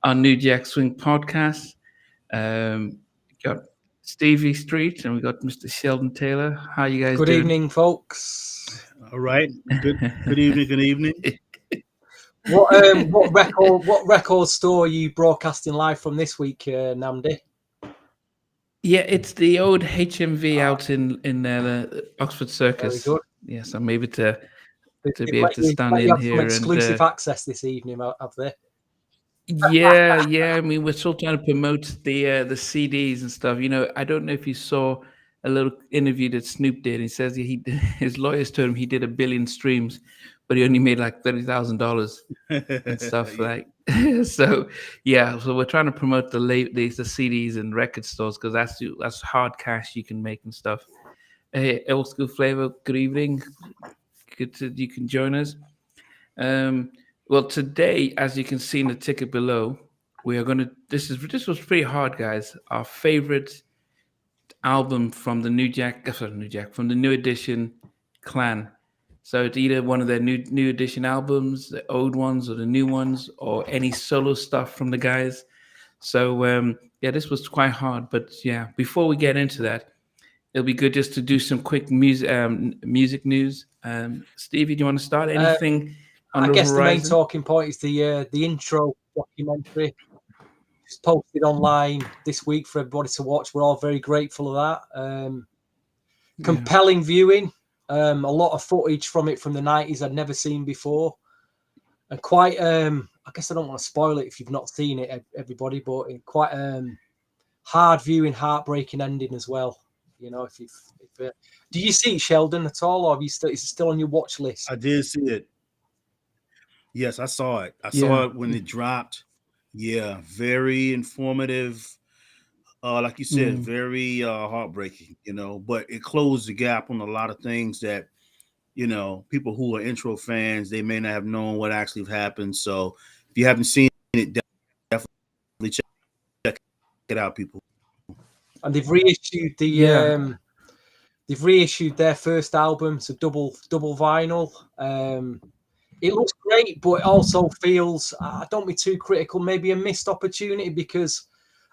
our New Jack Swing podcast. Got Stevie Street and we got Mr. Sheldon Taylor. How you guys Good doing? evening, folks. All right. Good evening. Good evening. What record store are you broadcasting live from this week, Namdi? Yeah, it's the old HMV out in Oxford Circus. Very good. Yes, I'm able to They be able to stand in have here some and exclusive access this evening, have they? yeah. I mean, we're still trying to promote the CDs and stuff. You know, I don't know if you saw a little interview that Snoop did. He says his lawyers told him he did 1 billion streams, but he only made like $30,000 and stuff like. So yeah, so we're trying to promote the CDs and record stores because that's hard cash you can make and stuff. Hey, old school flavor. Good evening. You can join us. Well, today, as you can see in the ticket below, we are going to. This was pretty hard, guys. Our favorite album from the from the New Edition clan. So it's either one of their new edition albums, the old ones, or the new ones, or any solo stuff from the guys. So yeah, this was quite hard. But yeah, before we get into that, it'll be good just to do some quick music news. Stevie, do you want to start? Anything? I guess the main talking point is the intro documentary. It's posted online this week for everybody to watch. We're all very grateful of that. Compelling viewing. A lot of footage from it from the 90s I'd never seen before. And quite, I guess I don't want to spoil it if you've not seen it, everybody, but quite hard viewing, heartbreaking ending as well. You know, do you see it, Sheldon, at all, or is it still on your watch list? I did see it. Yes, I saw it. I saw it when it dropped. Yeah, very informative. Like you said, very heartbreaking, you know, but it closed the gap on a lot of things that, you know, people who are intro fans, they may not have known what actually happened. So if you haven't seen it, definitely check it out, people. And they've reissued they've reissued their first album. It's a double vinyl. It looks great, but it also feels, don't be too critical, maybe a missed opportunity, because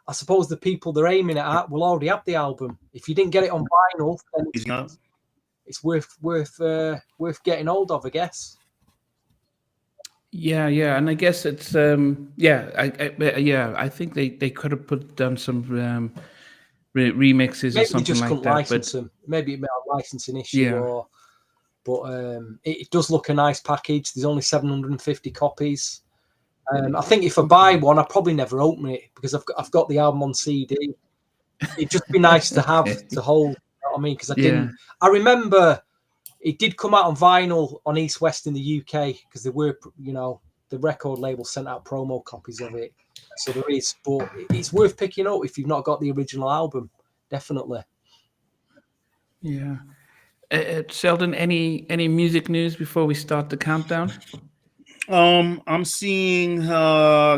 I suppose the people they're aiming at will already have the album. If you didn't get it on vinyl, then it's worth getting hold of, I guess. Yeah, and I guess it's I think they could have done some remixes or something like that. License them. Maybe it may have a licensing issue, but it does look a nice package. There's only 750 copies. I think if I buy one, I'll probably never open it because I've got the album on CD. It'd just be nice to have to hold. You know what I mean? Because I remember it did come out on vinyl on East West in the UK because there were, you know, the record label sent out promo copies of it. So there is, but it's worth picking up if you've not got the original album. Definitely. Yeah. Sheldon, any music news before we start the countdown? I'm seeing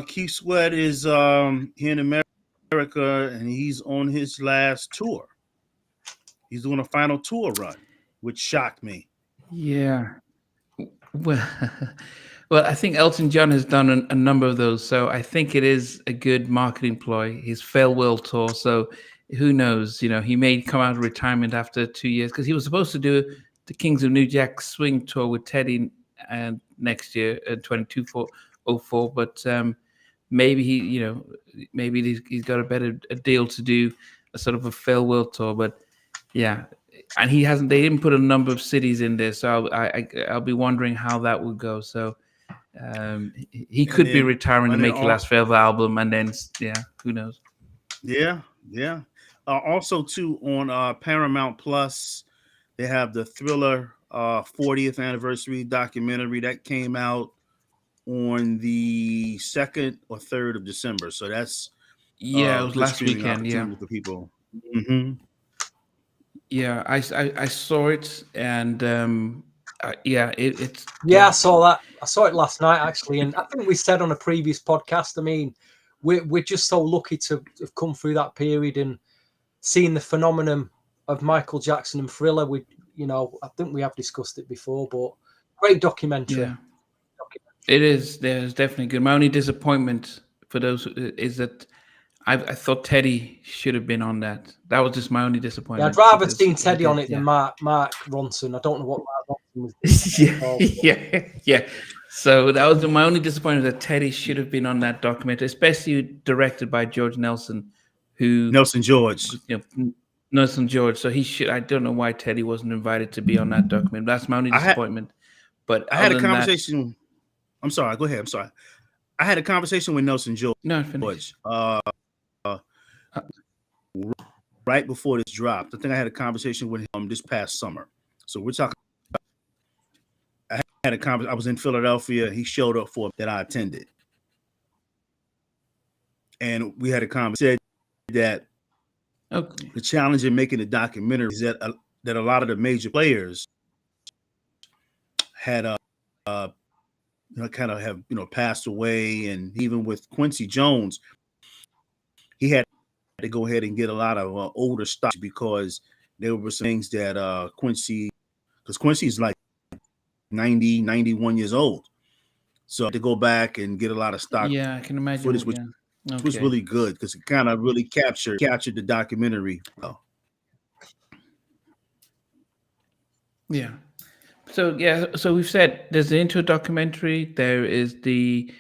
Keith Sweat is here in America, and he's on his last tour. He's doing a final tour run, which shocked me. Yeah. Well, I think Elton John has done a number of those, so I think it is a good marketing ploy. His farewell tour, so who knows? You know, he may come out of retirement after 2 years because he was supposed to do the Kings of New Jack Swing tour with Teddy next year, 2204. But maybe he's got a better deal to do a sort of a farewell tour. But yeah, and they didn't put a number of cities in there, so I'll be wondering how that would go. So he could be retiring to make his last farewell album, and then who knows? Yeah. Also, too, on Paramount Plus, they have the Thriller 40th anniversary documentary that came out on the 2nd or 3rd of December. So that's it was last weekend. Yeah, for people. Mm-hmm. Yeah, I saw it, and it's I saw that. I saw it last night actually, and I think we said on a previous podcast. I mean, we're just so lucky to have come through that period and seen the phenomenon of Michael Jackson and Thriller. I think we have discussed it before, but great documentary. It is. There's definitely good. My only disappointment for those is that I thought Teddy should have been on that. That was just my only Yeah, disappointment. I'd rather because seen he Teddy on did, it than yeah. Mark Ronson. I don't know what Mark Ronson was doing. yeah, Oh, yeah. So that was my only disappointment, that Teddy should have been on that documentary, especially directed by George Nelson, who Nelson George. Nelson George. So he should. I don't know why Teddy wasn't invited to be on that documentary. That's my only disappointment. But I had a other than that, conversation. I'm sorry. Go ahead. I'm sorry. I had a conversation with Nelson no, finish. George right before this dropped. I think I had a conversation with him this past summer. So we're talking. I had a conversation. I was in Philadelphia. He showed up for that I attended, and we had a conversation. Said that Okay. the challenge in making the documentary is that a lot of the major players had kind of have passed away, and even with Quincy Jones, he had to go ahead and get a lot of older stock because there were some things that Quincy, because Quincy's like 90, 91 years old, so I had to go back and get a lot of stock Yeah, I can imagine. footage, which was really good because it kind of really captured the documentary. Yeah. So we've said there's the intro documentary. There is the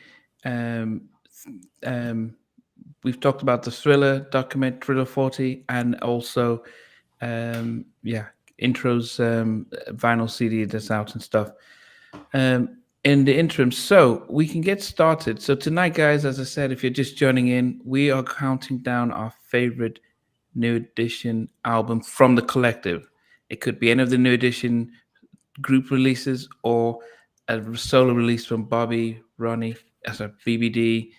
we've talked about the thriller document, Thriller 40, and also intros vinyl CD that's out and stuff. In the interim, so we can get started. So tonight, guys, as I said, if you're just joining in, we are counting down our favorite New Edition album from the collective. It could be any of the New Edition group releases or a solo release from Bobby, Ronnie, as a BBD,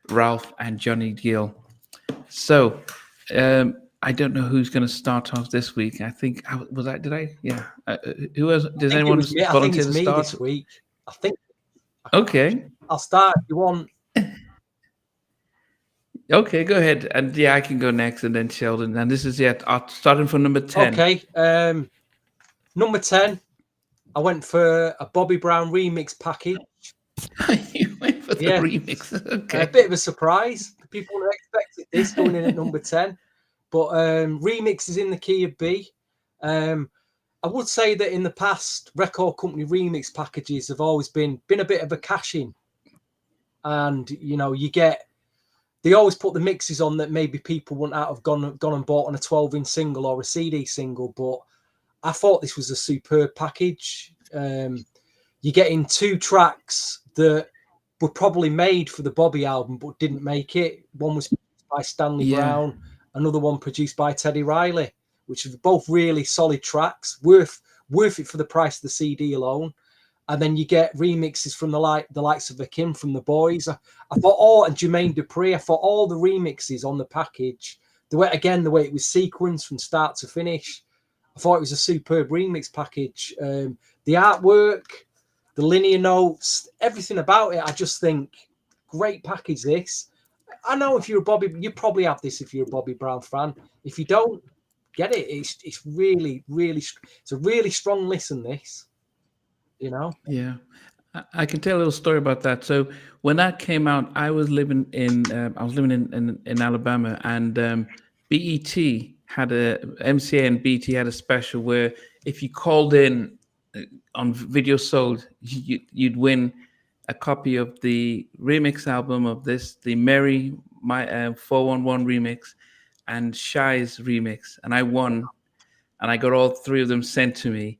Ralph, and Johnny Gill. So I don't know who's going to start off this week. I think did I? Yeah. Who else? Does anyone volunteer to start this week? I think. Okay. I'll start if you want. Okay, go ahead. And yeah, I can go next, and then Sheldon. And this is starting from number 10. Okay. Number 10. I went for a Bobby Brown remix package. You went for the remix. Okay. A bit of a surprise. People would have expected this going in at number 10. But remix is in the key of B. I would say that in the past, record company remix packages have always been a bit of a cash-in. And, they always put the mixes on that maybe people wouldn't have gone and bought on a 12-inch single or a CD single. But I thought this was a superb package. You're getting 2 tracks that were probably made for the Bobby album but didn't make it. One was by Stanley Brown, another one produced by Teddy Riley, which are both really solid tracks, worth it for the price of the CD alone. And then you get remixes from the likes of Kim from the Boys. I thought and Jermaine Dupri. I thought all the remixes on the package, the way it was sequenced from start to finish. I thought it was a superb remix package. The artwork, the linear notes, everything about it. I just think great package. This. I know if you're a Bobby, you probably have this if you're a Bobby Brown fan. If you don't, get it. It's really, really, it's a really strong listen. This. Yeah, I can tell a little story about that. So when that came out, I was living in Alabama, and BET had MCA and BET had a special where if you called in on Video Sold, you'd win a copy of the remix album of this, the Mary 411 remix, and Shy's remix, and I won, and I got all 3 of them sent to me.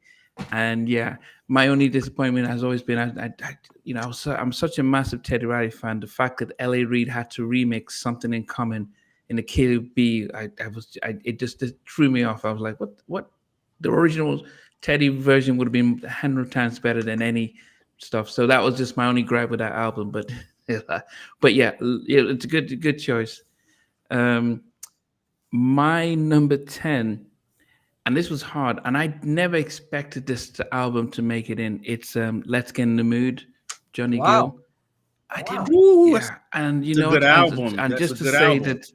And yeah, my only disappointment has always been, I'm such a massive Teddy Riley fan. The fact that L.A. Reid had to remix Something in Common in the key of B, it just threw me off. I was like, what? The original Teddy version would have been 100 times better than any stuff. So that was just my only gripe with that album. But yeah, it's a good choice. My number 10. And this was hard, and I never expected this album to make it in. It's Let's Get in the Mood, Johnny Gill. I didn't. Yeah, and you know, good album. And That's just to say album. That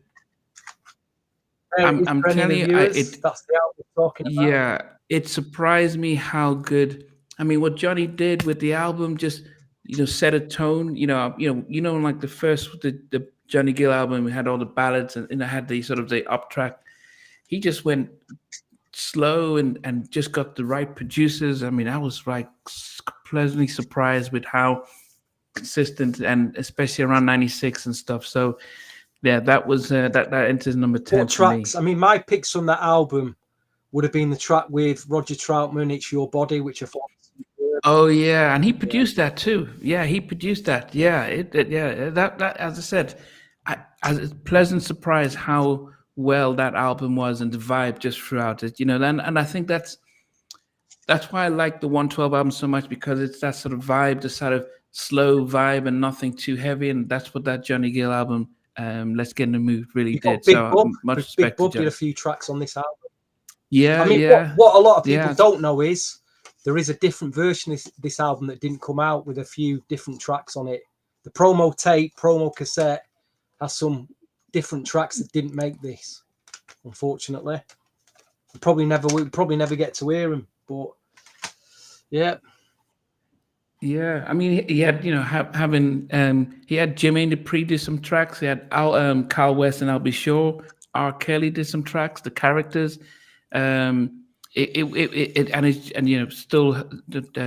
I'm telling you, that's the album we're talking about. Yeah, it surprised me how good. I mean, what Johnny did with the album, just set a tone. Like the Johnny Gill album, we had all the ballads, and I had the sort of the up track. He just went slow and just got the right producers. I mean, I was like pleasantly surprised with how consistent, and especially around 96 and stuff. So yeah, that was that enters number 10. What tracks? I mean, my picks from that album would have been the track with Roger Troutman, "It's Your Body," which I thought. Oh yeah, and he produced that too. Yeah, he produced that. Yeah, that as I said, I was a pleasant surprise how well that album was and the vibe just throughout it. And I think that's why I like the 112 album so much, because it's that sort of vibe, the sort of slow vibe and nothing too heavy, and that's what that Johnny Gill album, Let's Get in the Mood, really did. So much respect to Big Bob did a few tracks on this album. Yeah, I mean, yeah. what a lot of people don't know is there is a different version of this album that didn't come out with a few different tracks on it. The promo tape, promo cassette has some different tracks that didn't make this, unfortunately. We'll probably never get to hear them, but yeah. Yeah, I mean, he had he had Jimmy Dupree did some tracks. He had Carl West and I'll Be Sure. R. Kelly did some tracks. The Characters, still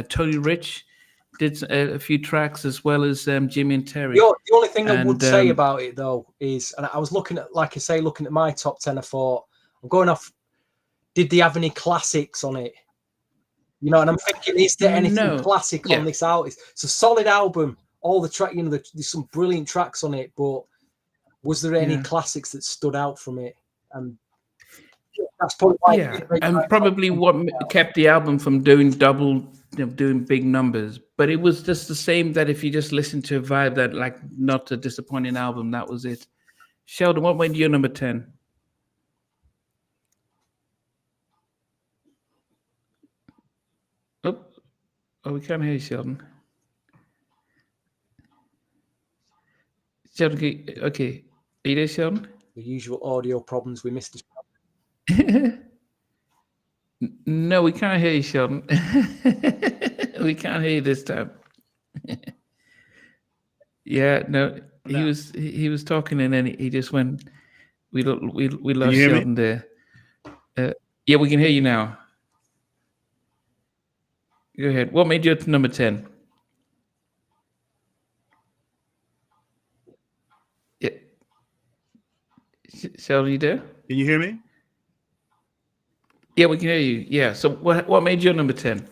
Tony Rich did a few tracks, as well as Jimmy and Terry. The only thing I would say about it though is, and I was looking at my top 10, I thought, I'm going off, did they have any classics on it? And I'm thinking, is there anything classic on this album? It's a solid album. All the track, there's some brilliant tracks on it, but was there any classics that stood out from it? And that's probably why. And probably what kept the album from doing doing big numbers. But it was just the same, that if you just listen to a vibe, that like not a disappointing album, that was it. Sheldon, what made your number 10? Oh, we can't hear you, Sheldon. Sheldon, okay. Are you there, Sheldon? The usual audio problems. We missed No, we can't hear you, Sheldon. We can't hear you this time. Yeah, no. He was talking, and then he just went. We lost Sheldon there. Yeah, we can hear you now. Go ahead. What made you number 10? Yeah. Sheldon, you there? Can you hear me? Yeah, we can hear you. Yeah. So what made your number 10?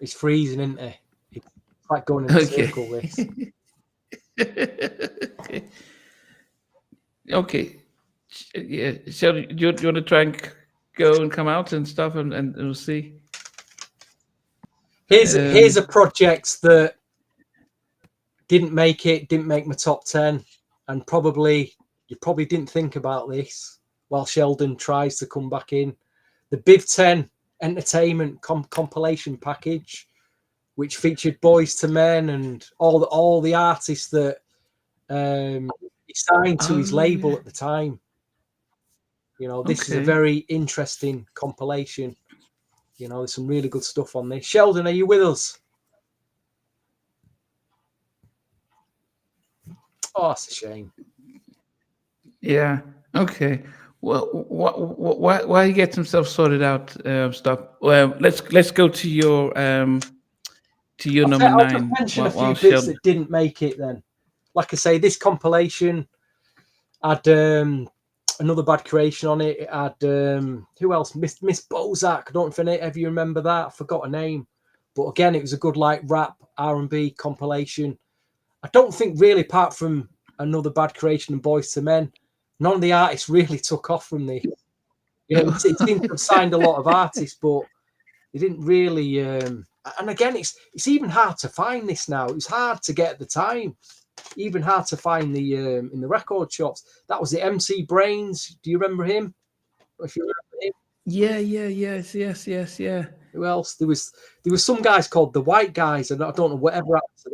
It's freezing, isn't it? It's like going in a circle. This. Okay. Yeah. Sheldon, do you want to try and go and come out and stuff, and we'll see. Here's a project that didn't make my top 10, and you probably didn't think about this while Sheldon tries to come back in. The Biv 10 Entertainment compilation package, which featured Boys to Men and all the artists that he signed to his label at the time. This is a very interesting compilation. There's some really good stuff on this. Sheldon, are you with us? Oh, that's a shame. Yeah. Okay. Well, while he gets himself sorted out, stuff. Well, let's go to your number 9. I'll just mention a few bits that didn't make it. Then, like I say, this compilation had another bad creation on it. It had who else? Miss Bozak. I don't know if you remember that. I forgot her name, but again, it was a good rap R&B compilation. I don't think really, apart from Another Bad Creation and Boys to Men, none of the artists really took off from this. It seemed to have signed a lot of artists, but they didn't really. And again, it's even hard to find this now. It was hard to get at the time. Even hard to find the in the record shops. That was the MC Brains. Do you remember him? If you remember him? Yeah. Yeah. Who else? There was some guys called the White Guys, and I don't know whatever happened to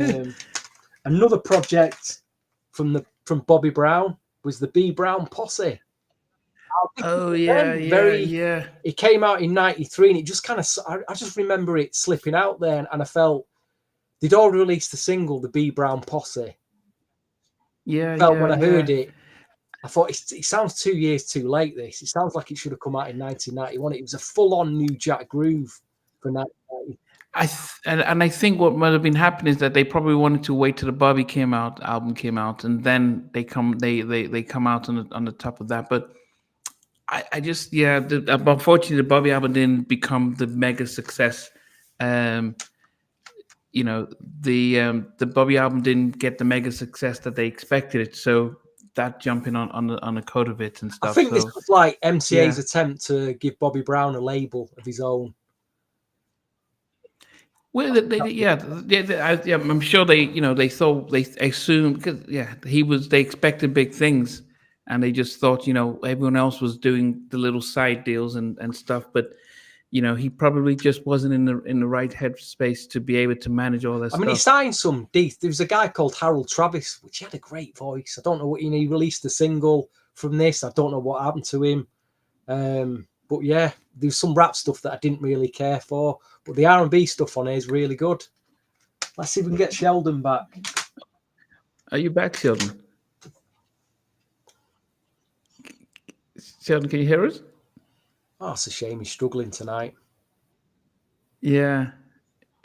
them. Another project from Bobby Brown was the B Brown Posse. Oh yeah, yeah. It came out in '93, and it just kind of, I just remember it slipping out there, and I felt they'd already released the single, the B Brown Posse. When I heard it, I thought it sounds 2 years too late. This, it sounds like it should have come out in 1991. It was a full-on New Jack groove for 1990. And I think what might have been happening is that they probably wanted to wait till the Bobby album came out, and then they come out on the top of that. But I just unfortunately the Bobby album didn't become the mega success. You know, the Bobby album didn't get the mega success that they expected it. So that jumping on the code of it and stuff. I think this was like MCA's attempt to give Bobby Brown a label of his own. Well, I'm sure they assumed because they expected big things, and they just thought everyone else was doing the little side deals and stuff, but he probably just wasn't in the right headspace to be able to manage all that stuff. I mean, he signed some deep. There was a guy called Harold Travis, which had a great voice. I don't know what he released a single from this. I don't know what happened to him. But yeah, there's some rap stuff that I didn't really care for. But the R&B stuff on here is really good. Let's see if we can get Sheldon back. Are you back, Sheldon? Sheldon, can you hear us? Oh, it's a shame he's struggling tonight. Yeah,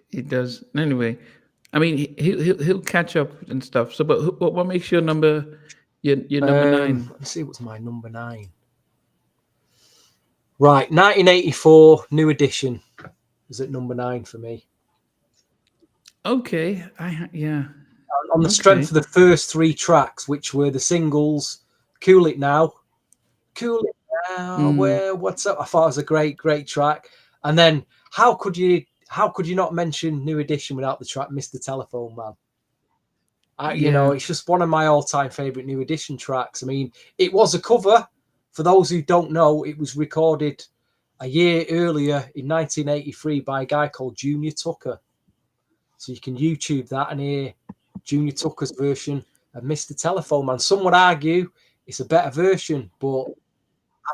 he does. Anyway, I mean, he'll catch up and stuff. So, but what makes your number your number 9? Let's see, what's my number 9? Right, 1984 New Edition is at number 9 for me. Okay, On the strength of the first 3 tracks, which were the singles, "Cool It Now," what's up? I thought it was a great track. And then how could you not mention New Edition without the track "Mr. Telephone Man"? It's just one of my all-time favorite New Edition tracks. I mean, it was a cover. For those who don't know, it was recorded a year earlier in 1983 by a guy called Junior Tucker. So you can YouTube that and hear Junior Tucker's version of "Mr. Telephone Man." Some would argue it's a better version, but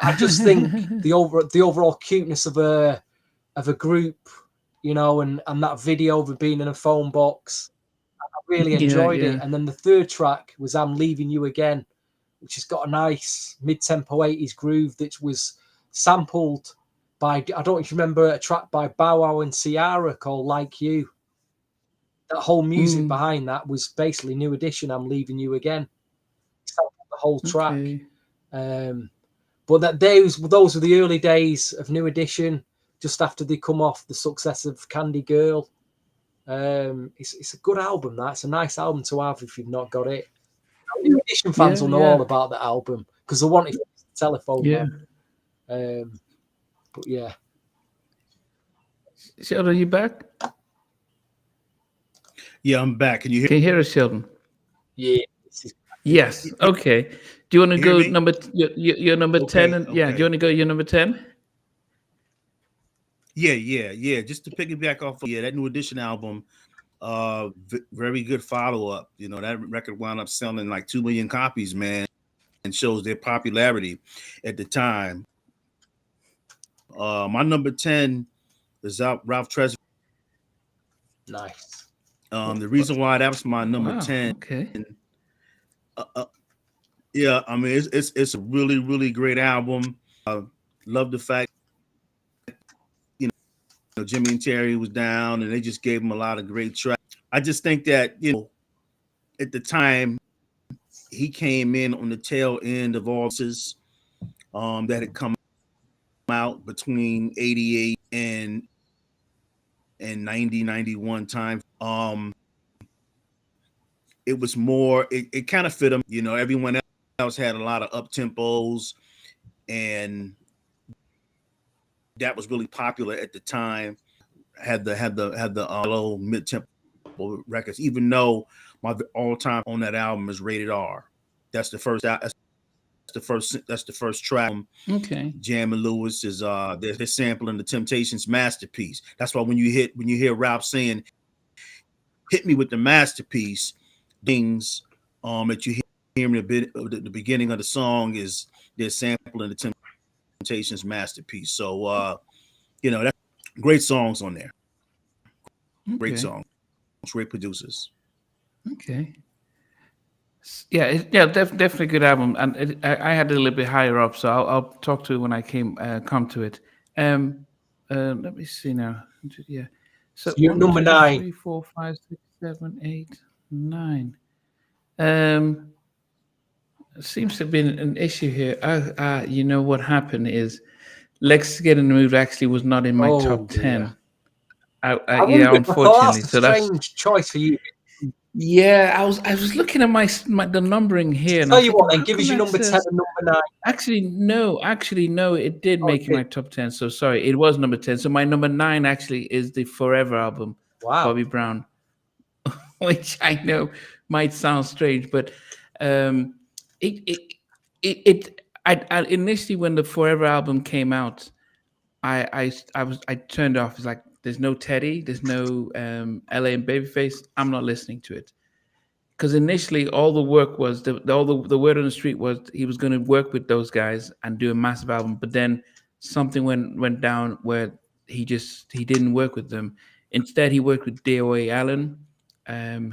I just think the overall cuteness of a group, and that video of it being in a phone box, I really enjoyed it. And then the third track was "I'm Leaving You Again," which has got a nice mid-tempo 80s groove that was sampled by, I don't know if you remember, a track by Bow Wow and Ciara called "Like You." That whole music behind that was basically New Edition, "I'm Leaving You Again." The whole track. Okay. But those were the early days of New Edition, just after they come off the success of Candy Girl. It's a good album. It's a nice album to have if you've not got it. New Edition fans will know all about the album because they wanted the telephone. But yeah. Sheldon, are you back? Yeah, I'm back. Can you hear us, Sheldon? Yeah. Yes. Okay. Do you want to go your number 10? And, yeah. Do you want to go your number 10? Yeah. Just to piggyback off of that New Edition album, very good follow-up. That record wound up selling like 2 million copies, man, and shows their popularity at the time. My number 10 is Ralph Tresvant. Nice. The reason why that was my number 10. Okay. Yeah, I mean it's a really, really great album. Love the fact Jimmy and Terry was down and they just gave him a lot of great tracks. I just think that at the time he came in on the tail end of all this that had come out between 88 and 90, 91 time. It was more, it kind of fit him. Everyone else had a lot of up tempos, and that was really popular at the time. Had the low mid tempo records, even though my all time on that album is rated R. That's the first track. Okay. Jam and Lewis is they're sampling the Temptations' Masterpiece. That's why when you hear Ralph saying, "Hit me with the masterpiece," things that you hear in the beginning of the song is they're sampling the Temptations masterpiece. So that's great songs on there. Great songs, great producers. Okay. Yeah, definitely a good album, and I had it a little bit higher up, so I'll talk to it when I come to it. Let me see now. Yeah, so you're 1, number 2, 9. 3, 4, 5, 6, 7, 8, 9. Seems to have been an issue here. You know what happened is Let's Get in the Mood actually was not in my top 10. I Yeah, thought unfortunately. that's a strange choice for you. Yeah, I was looking at the numbering here, and I Tell was you thinking, what, then how give come us your that number 10 says? and number 9. Actually, no, it did make Okay. my top 10. So sorry, it was number 10. So my number 9 actually is the Forever album, Bobby Brown, which I know might sound strange, but I initially, when the Forever album came out, I turned off. It's like, there's no Teddy, there's no LA and Babyface. I'm not listening to it. Because initially all the work was the word on the street was he was going to work with those guys and do a massive album, but then something went down where he didn't work with them. Instead, he worked with DOA Allen,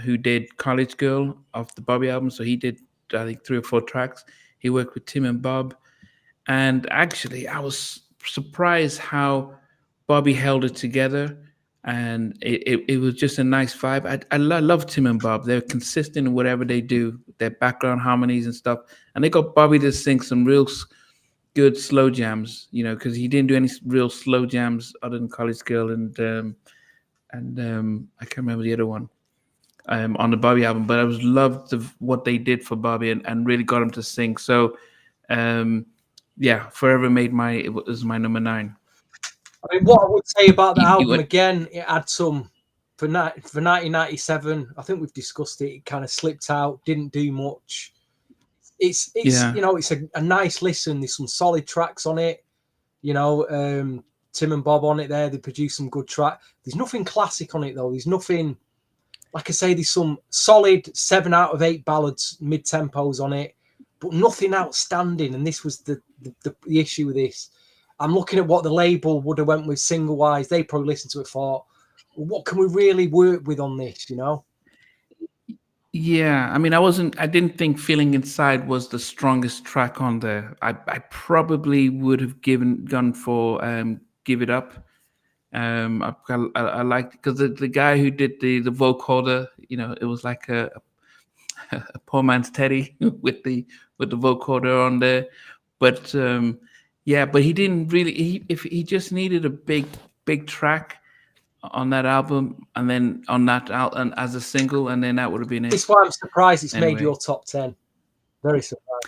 who did College Girl off the Bobby album. So he did, I think, 3 or 4 tracks. He worked with Tim and Bob, and actually I was surprised how Bobby held it together, and it was just a nice vibe. I love Tim and Bob. They're consistent in whatever they do, their background harmonies and stuff. And they got Bobby to sing some real good slow jams, because he didn't do any real slow jams other than College Girl and I can't remember the other one on the Bobby album. But I was loved what they did for Bobby and really got him to sing. So yeah, Forever it was my number 9. I mean, what I would say about the album again, it had some for 1997. I think we've discussed it. It kind of slipped out, didn't do much. It's it's a nice listen. There's some solid tracks on it. Tim and Bob on it there. They produced some good track. There's nothing classic on it though. There's nothing, like I say, there's some solid 7 out of 8 ballads, mid tempos on it, but nothing outstanding. And this was the issue with this. I'm looking at what the label would have went with single wise. They probably listened to it, thought, well, what can we really work with on this? Yeah, I mean, I didn't think Feeling Inside was the strongest track on there. I probably would have gone for Give It Up. I liked, because the guy who did the vocoder, it was like a poor man's Teddy with the vocoder on there. But yeah, but he didn't really. If he just needed a big track on that album, and then on that album as a single, and then that would have been it. That's why I'm surprised it's made your top 10. Very surprised.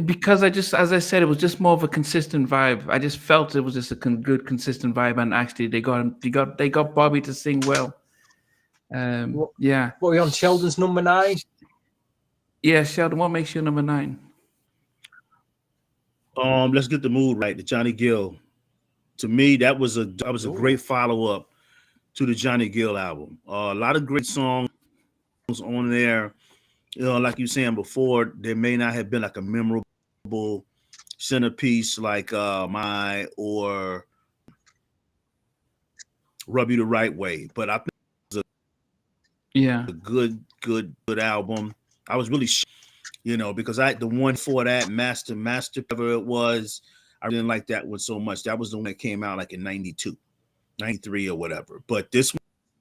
Because as I said, it was just more of a consistent vibe. I just felt it was just a good, consistent vibe, and actually they got Bobby to sing well. Yeah. What are we on? Sheldon's number 9. Yeah, Sheldon. What makes you number 9? Let's Get the Mood Right. The Johnny Gill. To me, that was a great follow up to the Johnny Gill album. A lot of great songs on there. Like you were saying before, there may not have been like a memorable centerpiece like My or Rub You the Right Way, but I think it was a good album. I was really, because the one for that Master, whatever it was, I didn't like that one so much. That was the one that came out like in 92, 93 or whatever. But this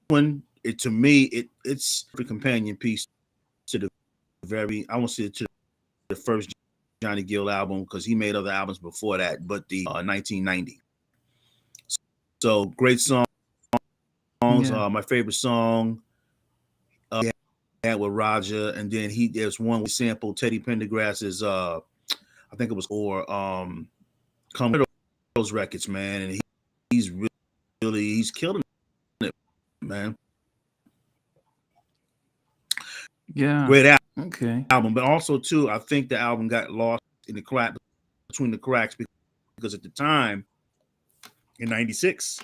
one, to me, it's the companion piece to the I won't say to the first Johnny Gill album, because he made other albums before that, but the 1990. So great songs. My favorite song had with Roger, and then there's one we sampled Teddy Pendergrass's I think it was Come With Those Records, man, and he's killing it, man. Yeah, great okay album, but also too, I think the album got lost in the crack between the cracks because at the time in 96.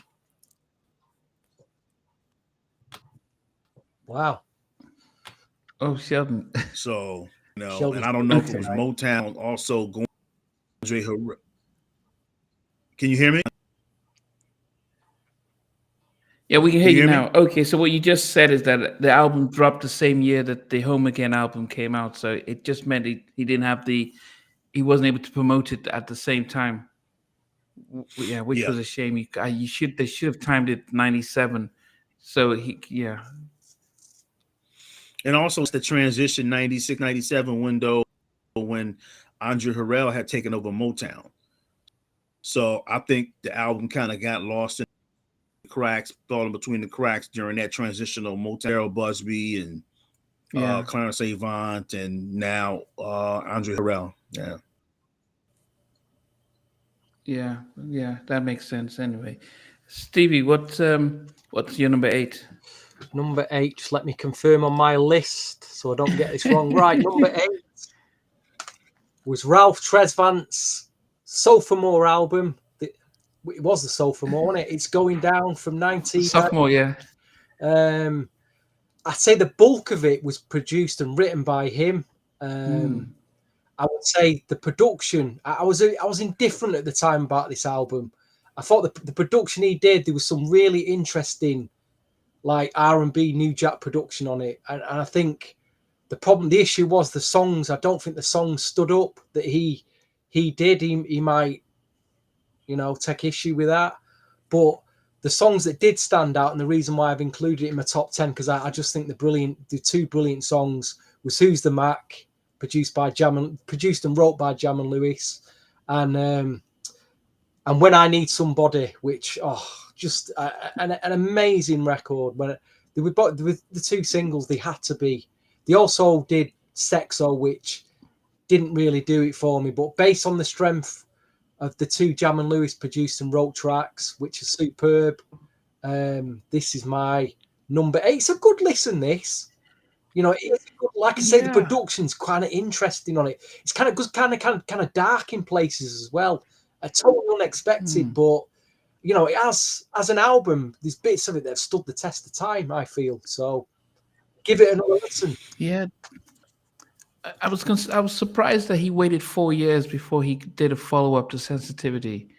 Wow. Oh, Sheldon. So, Sheldon's and I don't know if it was Motown also going Herrera. Can you hear me? Yeah, we can hear you now. Okay, so what you just said is that the album dropped the same year that the Home Again album came out, so it just meant he didn't have he wasn't able to promote it at the same time. Yeah, which was a shame. They should have timed it 97. So And also it's the transition 96, 97 window when Andre Harrell had taken over Motown. So I think the album kind of got lost in the cracks, falling between the cracks during that transitional Motown. Busby and Clarence Avant, and now Andre Harrell. Yeah, that makes sense. Anyway, Stevie, what's your number 8? Number 8. Just let me confirm on my list so I don't get this wrong. Right, number 8 was Ralph Tresvant's Sophomore album. It was the Sophomore, wasn't it? It's Going Down from 19. Sophomore, yeah. I'd say the bulk of it was produced and written by him. I would say the production, I was indifferent at the time about this album. I thought the production he did, there was some really interesting like R&B New Jack production on it. And I think the issue was the songs. I don't think the songs stood up that he did. He might, take issue with that. But the songs that did stand out, and the reason why I've included it in my top 10, because I just think the two brilliant songs was Who's the Mac, produced and wrote by Jam and Lewis, and When I Need Somebody, which just an amazing record. When with the two singles, they had to be. They also did Sexo, which didn't really do it for me, but based on the strength of the two Jam and Lewis produced and wrote tracks, which is superb. This is my number 8. It's a good listen. This, it's good, like I say, the production's kind of interesting on it. It's kind of dark in places as well. Totally unexpected, but it has, as an album, there's bits of it that have stood the test of time, I feel. So give it another listen. Yeah. I was surprised that he waited 4 years before he did a follow-up to Sensitivity.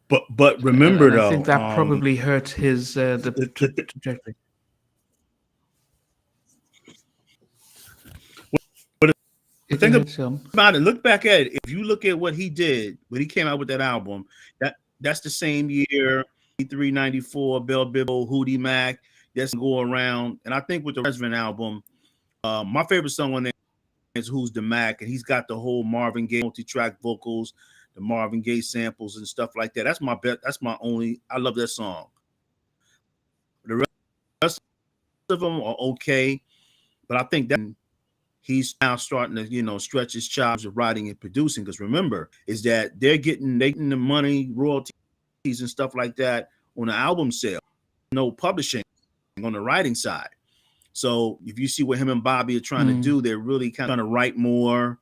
But remember, though, I think that probably hurt his the trajectory. But think about it. Look back at it. If you look at what he did when he came out with that album, that's the same year, 93, 94, Bell Bibble, Hootie Mac. That's go around. And I think with the Tresvant album, my favorite song on there is Who's the Mac, and he's got the whole Marvin Gaye multi-track vocals, the Marvin Gaye samples and stuff like that. That's my bet. That's my only. I love that song. The rest of them are okay, but I think that he's now starting to, stretch his chops of writing and producing. Because remember, is that they're getting the money, royalties and stuff like that on the album sale. No publishing on the writing side. So if you see what him and Bobby are trying to do, they're really kind of trying to write more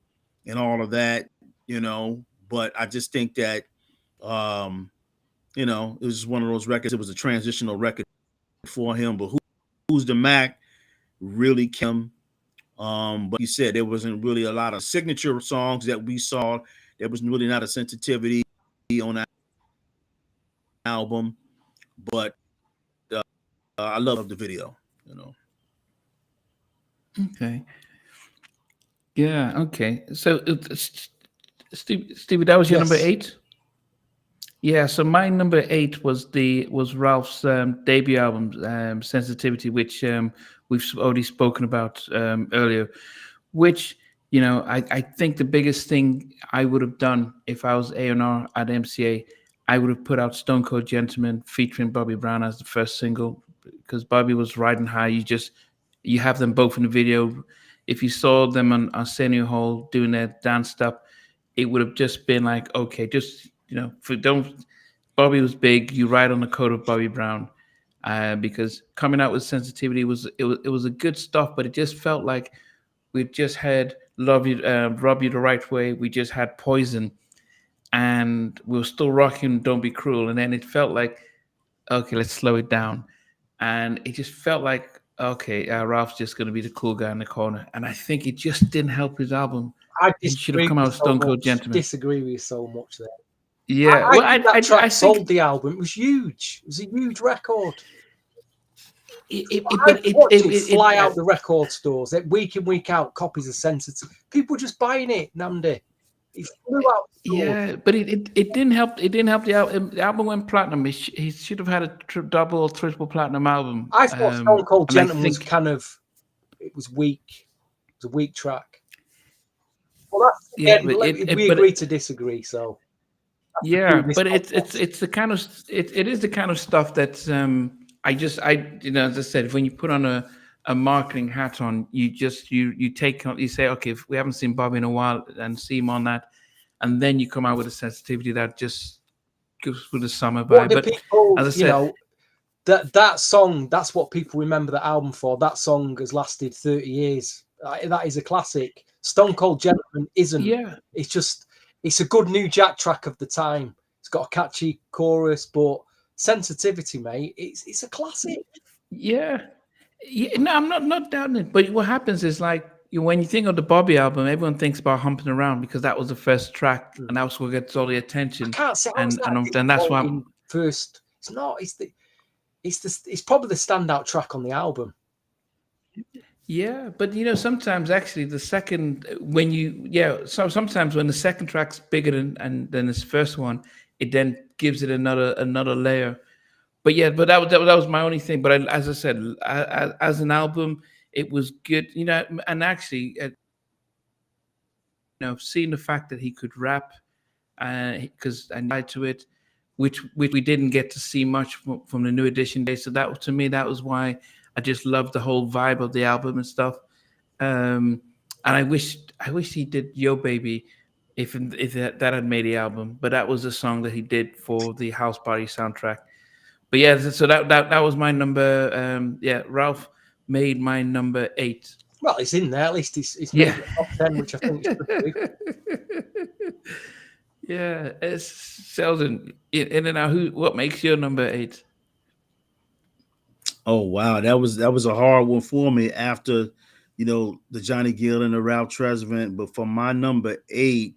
and all of that, But I just think that, it was one of those records. It was a transitional record for him. But Who's the Mac really came. But you said there wasn't really a lot of signature songs that we saw. There was really not a sensitivity on that album. But I love the video, Okay. Yeah. Okay. So, Stevie, that was your number 8. Yeah. So my number 8 was Ralph's debut album, Sensitivity, which we've already spoken about earlier. Which I think the biggest thing I would have done if I was A&R at MCA, I would have put out Stone Cold Gentleman featuring Bobby Brown as the first single, because Bobby was riding high. You have them both in the video. If you saw them on Arsenio Hall doing their dance stuff, it would have just been like, okay, just Bobby was big. You ride on the coat of Bobby Brown, because coming out with Sensitivity was a good stuff, but it just felt like we just had Rob You the Right Way. We just had Poison, and we were still rocking Don't Be Cruel, and then it felt like, okay, let's slow it down, and it just felt like, okay, Ralph's just going to be the cool guy in the corner, and I think it just didn't help his album. I he should have disagree come out with with so Stone Cold much. Gentleman. Disagree with you so much there. Yeah, I well, think that track I sold think the album. It was huge. It was a huge record. but I watched it fly out the record stores. Week in, week out, copies of Sensitive. People just buying it, Namdi. It flew out the stores. Yeah, but it didn't help. It didn't help the album. The album went platinum. He should have had a double or triple platinum album. I thought Stone Cold and I Gentleman was think- kind of, it was weak. It was a weak track. Well, that's Yeah, again, we agree to disagree. So yeah, but it's the kind of it is the kind of stuff that you know, as I said, when you put on a marketing hat on, you just you take on, you say, okay, if we haven't seen Bobby in a while and see him on that, and then you come out with a sensitivity that just goes with the summer vibe. But people, as I said, you know, that song, that's what people remember the album for. That song has lasted 30 years. That is a classic. Stone Cold Gentleman isn't. Yeah. It's a good new Jack track of the time. It's got a catchy chorus, but Sensitivity, mate, it's a classic. Yeah. No, I'm not doubting it. But what happens is, like, when you think of the Bobby album, everyone thinks about Humping Around because that was the first track, and that's what gets all the attention. I can't say, and that's why first. It's not. It's probably the standout track on the album. Yeah, but you know, sometimes actually the second so sometimes when the second track's bigger than this first one, it then gives it another layer. But yeah, but that was my only thing. But as I said, as an album, it was good. You know, and actually, you know, seeing the fact that he could rap, because I tried to it, which we didn't get to see much from the New Edition days. So that, to me, that was why I just loved the whole vibe of the album and stuff. And I wish he did Yo Baby if that had made the album. But that was a song that he did for the House Party soundtrack. But yeah, so that was my number. Ralph made my number 8. Well, it's in there. At least it's made the top 10, which I think is good. Yeah, it's Selden. In and out. What makes your number 8? Oh wow, that was a hard one for me after, you know, the Johnny Gill and the Ralph Tresvant. But for my number 8,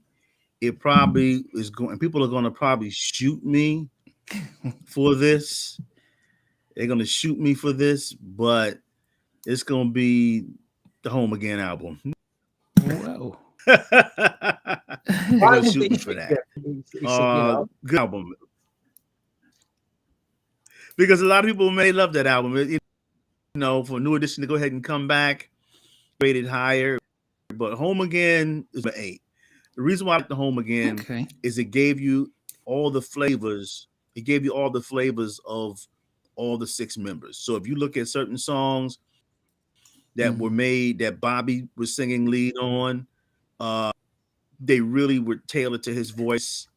it probably is going. People are going to probably shoot me for this. They're going to shoot me for this, but it's going to be the Home Again album. Whoa. They're going to shoot me for that. Good album. Because a lot of people may love that album. You know, for New Edition to go ahead and come back, rated higher. But Home Again is an 8. The reason why I like the Home Again is it gave you all the flavors. It gave you all the flavors of all the 6 members. So if you look at certain songs that were made that Bobby was singing lead on, they really were tailored to his voice.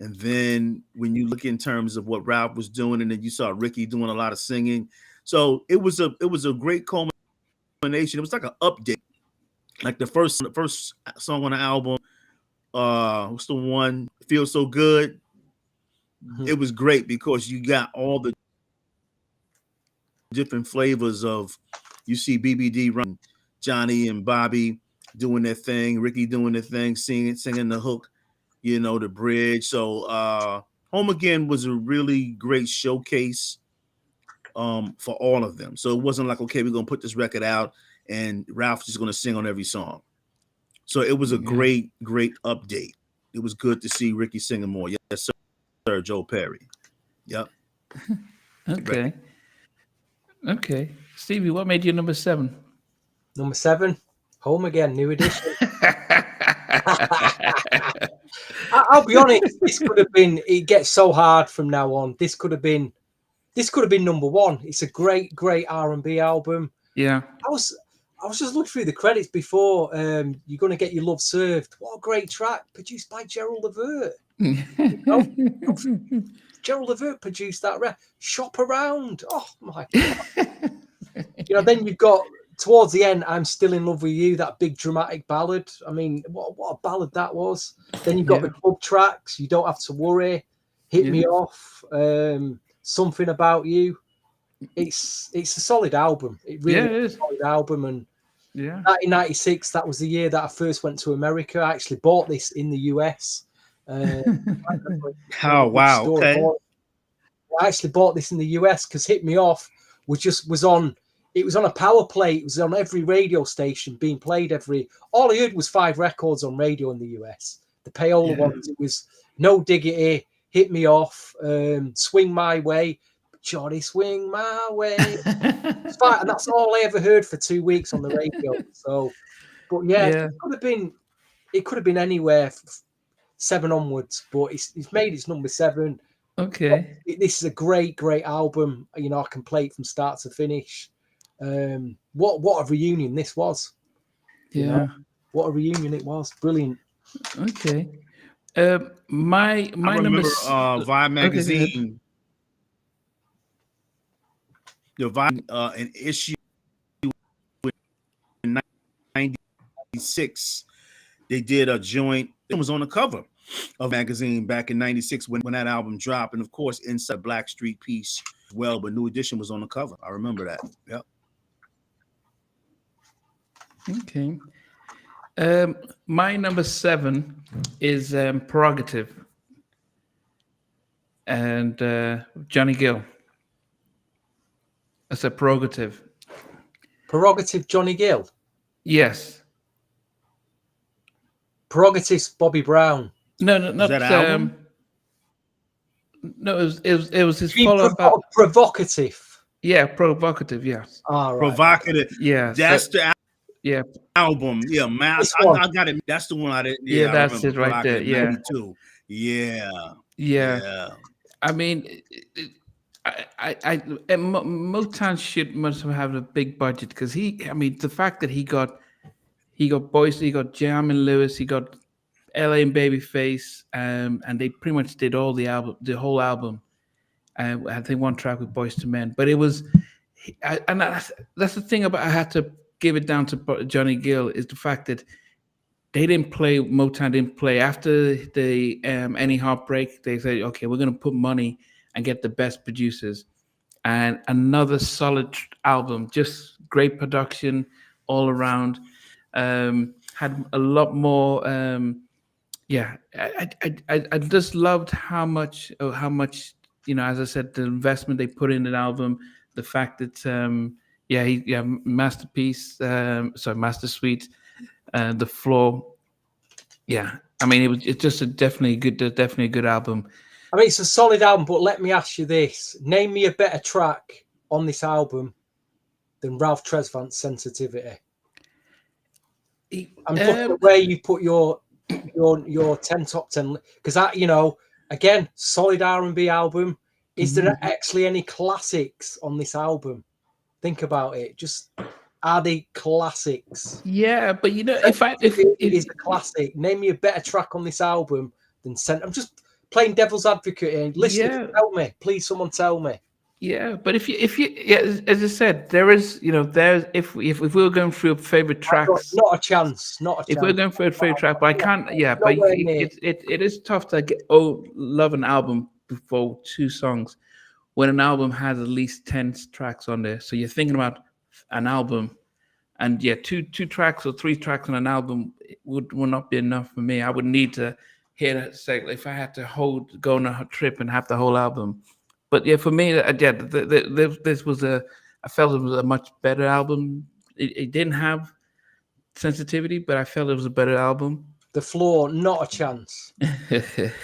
And then when you look in terms of what Ralph was doing, and then you saw Ricky doing a lot of singing, so it was a great culmination. It was like an update, like the first song on the album. What's the one? Feels So Good. It was great because you got all the different flavors of. You see BBD running, Johnny and Bobby doing their thing, Ricky doing their thing, singing the hook. You know, the bridge. So Home Again was a really great showcase for all of them. So it wasn't like, okay, we're going to put this record out and Ralph's just going to sing on every song. So it was a great update. It was good to see Ricky singing more. Yes, sir, Joe Perry. Yep. Okay. Okay. Stevie, what made you number 7? Number 7, Home Again, New Edition. I'll be honest, this could have been, it gets so hard from now on. This could have been number 1. It's a great R&B album. Yeah. I was just looking through the credits before. You're Gonna Get Your Love Served. What a great track, produced by Gerald Levert. Gerald Levert produced that. Shop Around. Oh my God. You know, then you've got towards the end, I'm Still in Love with You, that big dramatic ballad. I mean, what a ballad that was. Then you've got the club tracks, You Don't Have to Worry, Hit Me Off, Something About You. It's a solid album. It really is a solid album. And Yeah. 1996, that was the year that I first went to America. I actually bought this in the US. Oh, wow. Okay. I actually bought this in the US because Hit Me Off was on. It was on a power play. It was on every radio station being played all I heard was 5 records on radio in the US. The payola ones, it was No Diggity, Hit Me Off, Swing My Way, Johnny Swing My Way. It's fine, and that's all I ever heard for 2 weeks on the radio. So, but it could have been anywhere 7 onwards, but it's made its number 7. Okay. This is a great album. You know, I can play it from start to finish. What a reunion this was. You know, what a reunion it was. Brilliant. Okay. My I remember number Vibe magazine. The Vibe an issue in 96. They did a joint. It was on the cover of magazine back in 96 when that album dropped. And of course, Inside Black Street Piece as well, but New Edition was on the cover. I remember that. Yep. Okay. My number 7 is Prerogative and Johnny Gill. That's a Prerogative. Prerogative, Johnny Gill. Yes. Prerogative's Bobby Brown. No, not that album. No, it was his follow-up. Provocative. Yeah, Provocative. Yeah. All right. Provocative. Yeah. That's the album. Yeah, man. I got it. That's the one I didn't. Yeah, that's it right there. Yeah. 92. Yeah. I mean, Motown must have a big budget because the fact that he got Boyce, he got Jam and Lewis, he got LA and Babyface, and they pretty much did all the whole album. I think one track with Boyz II Men, but it was, and that's the thing about I had to give it down to Johnny Gill is the fact that Motown didn't play after the Any Heartbreak. They said, okay, we're going to put money and get the best producers, and another solid album, just great production all around. Had a lot more. I just loved how much, as I said, the investment they put in the album, the fact that Masterpiece, Master Suite, The Floor. Yeah, I mean, it's just definitely a good album. I mean, it's a solid album, but let me ask you this: name me a better track on this album than Ralph Tresvant's Sensitivity. I'm looking at where you put your 10 top 10, because again, solid R&B album. Is there actually any classics on this album? Think about it. Just are they classics? Yeah, but if it is a classic, name me a better track on this album than I'm just playing devil's advocate and listen. Tell me, please, someone tell me. Yeah, but if you as I said, there is there's if we were going through favorite tracks, not a chance. If we're going for a favorite track, but I can't. Yeah, but it is tough to love an album before 2 songs when an album has at least 10 tracks on there. So you're thinking about an album, and two tracks or 3 tracks on an album would not be enough for me. I would need to hear it. Say if I had to go on a trip and have the whole album. But for me, this was I felt it was a much better album. It didn't have Sensitivity, but I felt it was a better album. The Floor, not a chance. The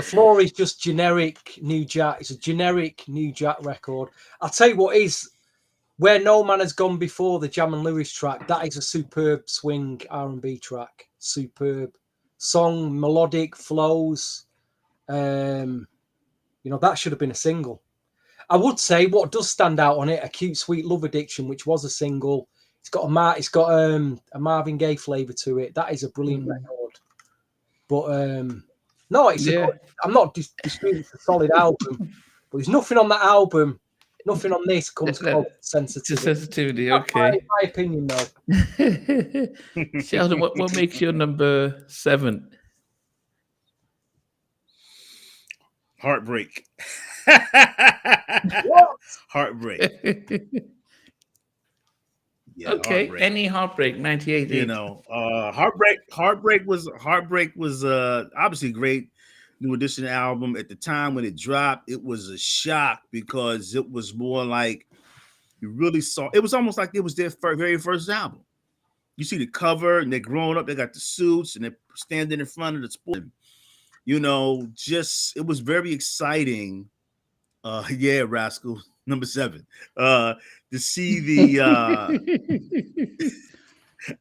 Floor is just generic New Jack. It's a generic New Jack record. I'll tell you what is Where No Man Has Gone Before, the Jam and Lewis track. That is a superb swing R&B track. Superb song, melodic flows. That should have been a single. I would say what does stand out on it, A Cute Sweet Love Addiction, which was a single. It's got a Marvin Gaye flavor to it. That is a brilliant record. But no, I'm not disputing it's a solid album. But there's nothing on that album, nothing on this comes called Sensitivity. Sensitivity, okay. My opinion, though. Sheldon, what makes your number 7? Heartbreak. Heartbreak. Yeah, Okay, Heartbreak. any Heartbreak, 98. You know, Heartbreak was obviously a great new edition album. At the time when it dropped, it was a shock because it was more like you really saw. It was almost like it was their very first album. You see the cover, and they're growing up. They got the suits, and they're standing in front of the sport. You know, just it was very exciting. Yeah, Rascal, number 7. To see the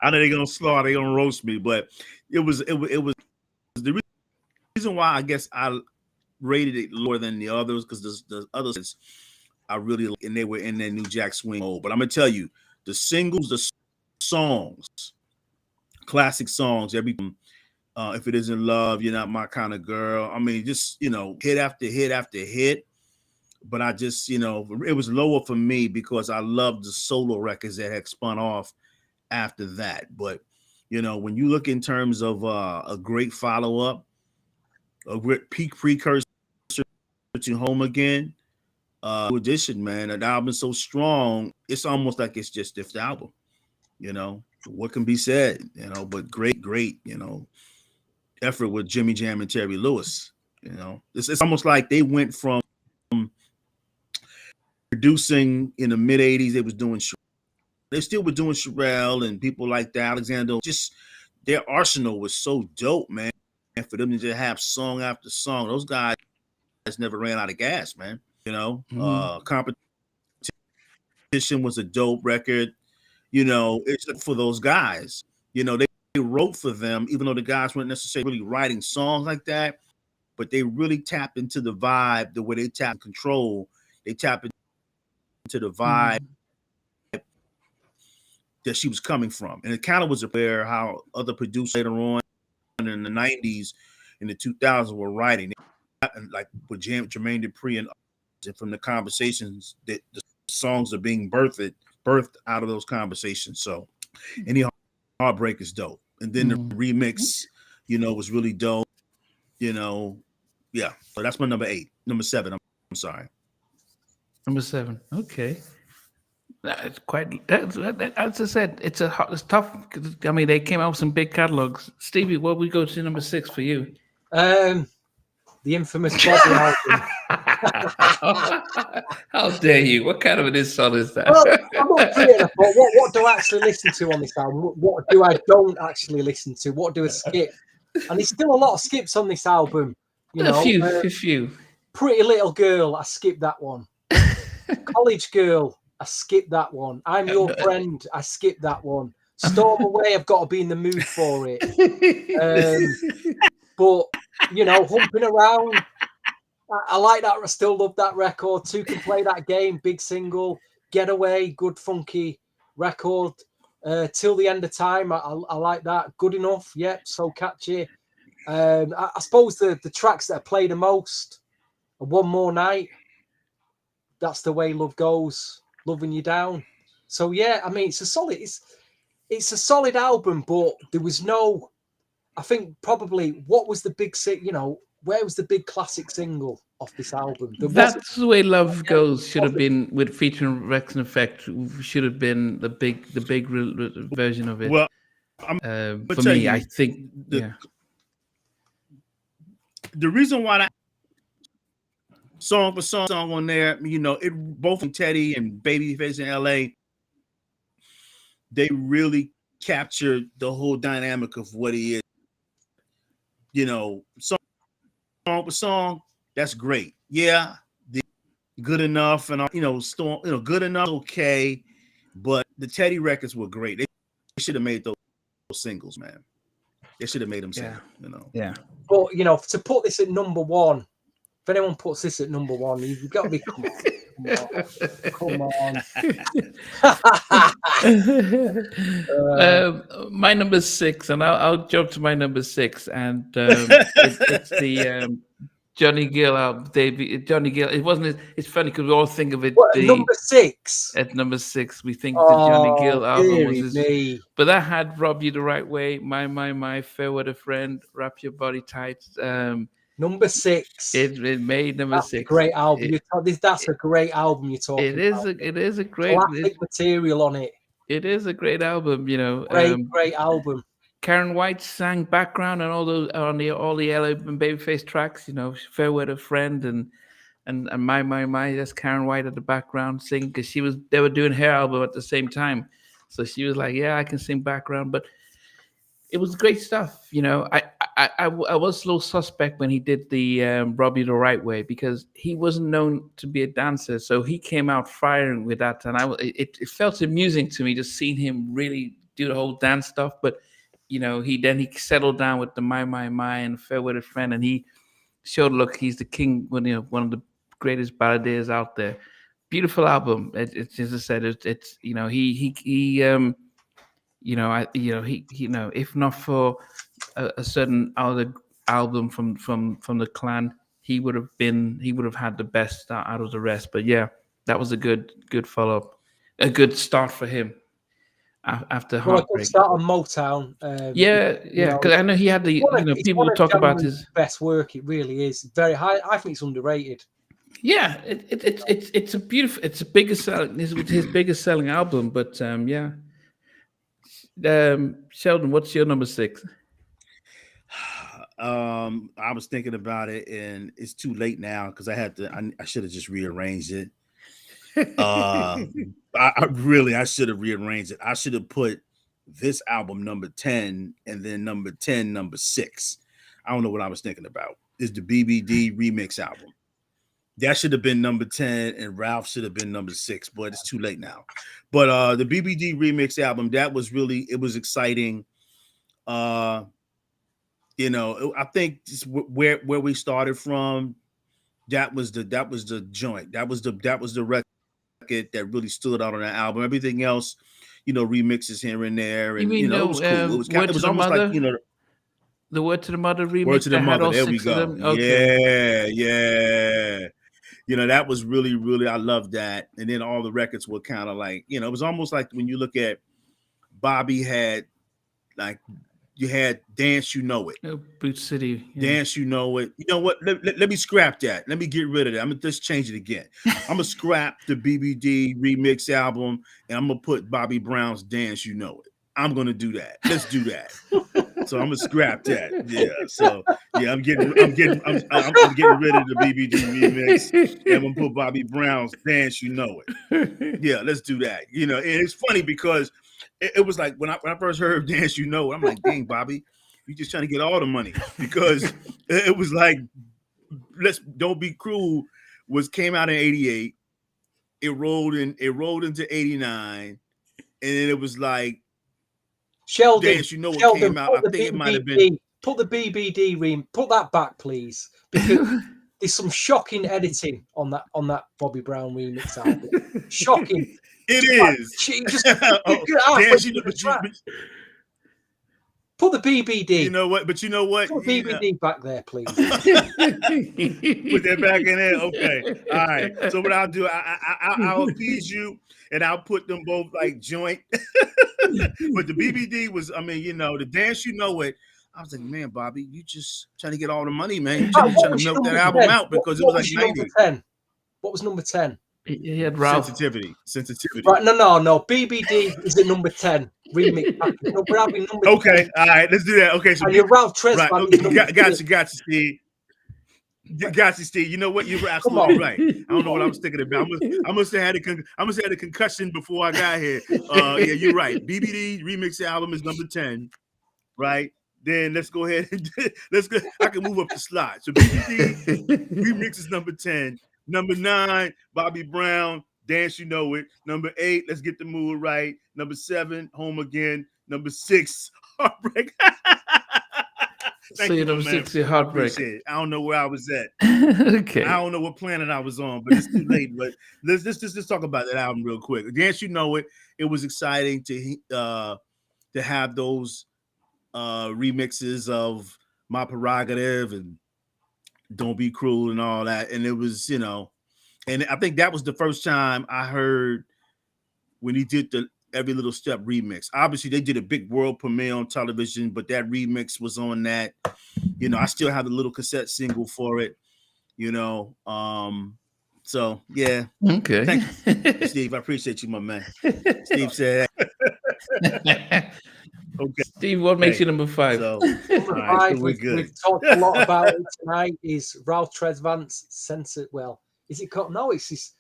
I know they're gonna slaughter, they're gonna roast me, but it was the reason why I guess I rated it lower than the others because the others I really and they were in their New Jack Swing mode. But I'm gonna tell you, the singles, the songs, classic songs, if it isn't love, you're not my kind of girl. I mean, just hit after hit after hit. But I just, it was lower for me because I loved the solo records that had spun off after that. But when you look in terms of a great follow-up, a great peak precursor to Home Again, edition, man, that album's so strong, it's almost like it's just this album. What can be said, but great, effort with Jimmy Jam and Terry Lewis. It's almost like they went from producing in the mid 80s, they still were doing Sherelle and people like that, Alexander. Just their arsenal was so dope, man. And for them to just have song after song, those guys never ran out of gas, man. Competition was a dope record. It's for those guys. They wrote for them, even though the guys weren't necessarily writing songs like that, but they really tapped into the vibe, the way they tap control. They tap into the vibe that she was coming from. And it kind of was aware how other producers later on in the 90s, in the 2000s were writing. Like with Jermaine Dupri and from the conversations that the songs are being birthed out of those conversations. So any Heartbreak is dope. And then the remix, was really dope. Yeah. So that's my number 8. Number 7. I'm sorry. Number 7. Okay. That's quite. As I said, it's tough. I mean, they came out with some big catalogs. Stevie, what we go to number 6 for you? The infamous Bobby album. How dare you? What kind of an insult is that? Well, I'm not putting it, but what do I actually listen to on this album? What do I don't actually listen to? What do I skip? And there's still a lot of skips on this album. A few. Pretty Little Girl, I skipped that one. College Girl, I skipped that one. I'm Your Friend, I skipped that one. Storm Away, I've got to be in the mood for it. But Humping Around, I like that. I still love that record. Two Can Play That Game, big single. Getaway, good funky record. Till the End of Time, I like that. Good Enough, yep, so catchy. I suppose the tracks that I play the most are One More Night, That's the Way Love Goes, Loving You Down. So yeah, I mean, it's a solid album, but there was no. I think probably what was the big where was the big classic single off this album? That's the Way Love Goes should have been with featuring Rex and Effect. Should have been the big version of it. Well, for me, I think the reason why that song for song on there, it both from Teddy and Babyface in LA, they really captured the whole dynamic of what he is. Song for song, that's great. Yeah, Good Enough and Storm, Good Enough, okay, but the Teddy records were great. They should have made those singles, man. They should have made them singles, Yeah. But to put this at number 1, if anyone puts this at number 1, you've got to be come on. My number 6, and I'll jump to my number 6, and it's the Johnny Gill album. Johnny Gill. It wasn't. It's funny because we all think of it. Number 6. At number 6, we think the Johnny Gill album was his. But that had Rob You the Right Way, My, Fair Weather Friend, Wrap Your Body Tight. Number 6. It made number 6. A great album. That's a great album you're talking about. It is a great classic material on it. It is a great album, you know. Great album. Karen White sang background on all those all the Yellow and Babyface tracks, you know, Fair Weather Friend and my. That's Karen White at the background singing because they were doing her album at the same time, so she was like, yeah, I can sing background, but it was great stuff. You know, I was a little suspect when he did the Robbie the Right Way because he wasn't known to be a dancer, so he came out firing with that, and it felt amusing to me just seeing him really do the whole dance stuff. But you know, he settled down with the My and Fair Weather Friend, and he showed, look, he's the king, you know, one of the greatest balladeers out there. Beautiful album. It's as I said, it's you know he you know, you know, if not for a certain other album from the Clan, he would have had the best out of the rest. But yeah, that was a good follow up, a good start for him after Well, a good Heartbreak. start on Motown. Yeah, yeah, because I know he had the, you know, people would talk about his best work. It really is very high. I think it's underrated. Yeah, it's a beautiful, it's a biggest selling, his biggest selling album. But yeah. Sheldon, what's your number 6? I was thinking about it, and it's too late now because I should have just rearranged it. I should have rearranged it. I should have put this album number 10 and then number 10, number 6. I don't know what I was thinking about. It's the BBD remix album. That should have been number 10 and Ralph should have been number 6, but it's too late now. But the BBD remix album, that was it was exciting. You know, I think just where we started from, that was the joint. That was the record that really stood out on that album. Everything else, you know, remixes here and there, and you know, it was cool. It was almost like, you know, the Word to the Mother remix. Word to the Mother. There we go. Okay. Yeah. You know, that was really, I love that. And then all the records were kind of like, you know, it was almost like when you look at Bobby had, like, you had Dance You Know It. Boot City. Yeah. Dance You Know It. You know what? Let me scrap that. Let me get rid of that. I'm going to just change it again. I'm going to scrap the BBD remix album, and I'm going to put Bobby Brown's Dance You Know It. I'm going to do that. Let's do that. So I'm gonna scrap that. Yeah. So yeah, I'm getting rid of the BBD remix, and I'm gonna put Bobby Brown's Dance You Know It. Yeah, let's do that. You know, and it's funny because it was like when I first heard Dance You Know It, I'm like, dang, Bobby, you just trying to get all the money, because it was like Don't Be Cruel came out in '88. It rolled into '89, and then it was like Sheldon, Dance You Know What came out. I think it might have been. Put the BBD put that back, please, because there's some shocking editing on that Bobby Brown remix album. Shocking. It is. Put the BBD. You know what? But you know what? Put BBD back there, please. Put that back in there. Okay. All right. So what I'll do, I'll appease you, and I'll put them both like joint. But the BBD was, I mean, you know, the Dance You Know It. I was like, man, Bobby, you just trying to get all the money, man. You trying to milk that album out because it was like 90. 10? What was number 10? He had Ralph. Sensitivity. Right, no. BBD is at number 10. Remix. No, we're having number 10. Okay, all right, let's do that. Okay, so and you're Ralph Tresvant. Right. Okay. Got you, Steve. Got you, Steve. You know what? You were absolutely right. I don't know what I was thinking about. I must have had a concussion before I got here. Yeah, you're right. BBD remix album is number 10, right? Then let's go ahead and I can move up the slot. So BBD remix is number 10. Number 9, Bobby Brown, Dance You Know It. Number 8, Let's Get the Mood Right. Number 7, Home Again. Number 6, Heartbreak. So you're number 6, Heartbreak. I don't know where I was at. Okay. I don't know what planet I was on, but it's too late. But let's talk about that album real quick. Dance You Know It. It was exciting to have those remixes of My Prerogative and Don't Be Cruel and all that. And it was, you know, and I think that was the first time I heard when he did the Every Little Step remix. Obviously, they did a big world premiere on television, but that remix was on that. You know, I still have the little cassette single for it, you know. So yeah. Okay. Thank you, Steve. I appreciate you, my man. Steve said, okay. okay. Steve, what makes you number 5? So Number all right, 5, so we're good. we've talked a lot about it tonight, is Ralph Tresvant's Sense. Well, is it called? No, it's his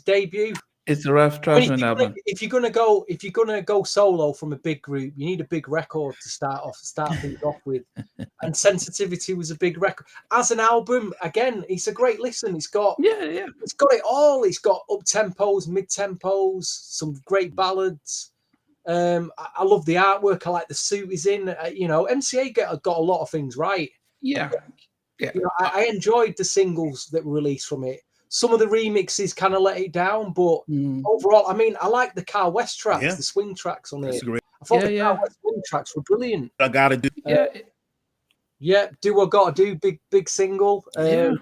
debut. It's the Ralph Tresvant album. If you're gonna go solo from a big group, you need a big record to start things off with. And Sensitivity was a big record. As an album, again, it's a great listen. It's got it's got it all. It's got up tempos, mid tempos, some great ballads. I love the artwork. I like the suit he's in. MCA got a lot of things right. Yeah. I enjoyed the singles that were released from it. Some of the remixes kind of let it down, but overall, I mean, I like the Carl West tracks, the swing tracks on it. I thought the Carl West swing tracks were brilliant. I gotta do. Do what gotta do. Big single. There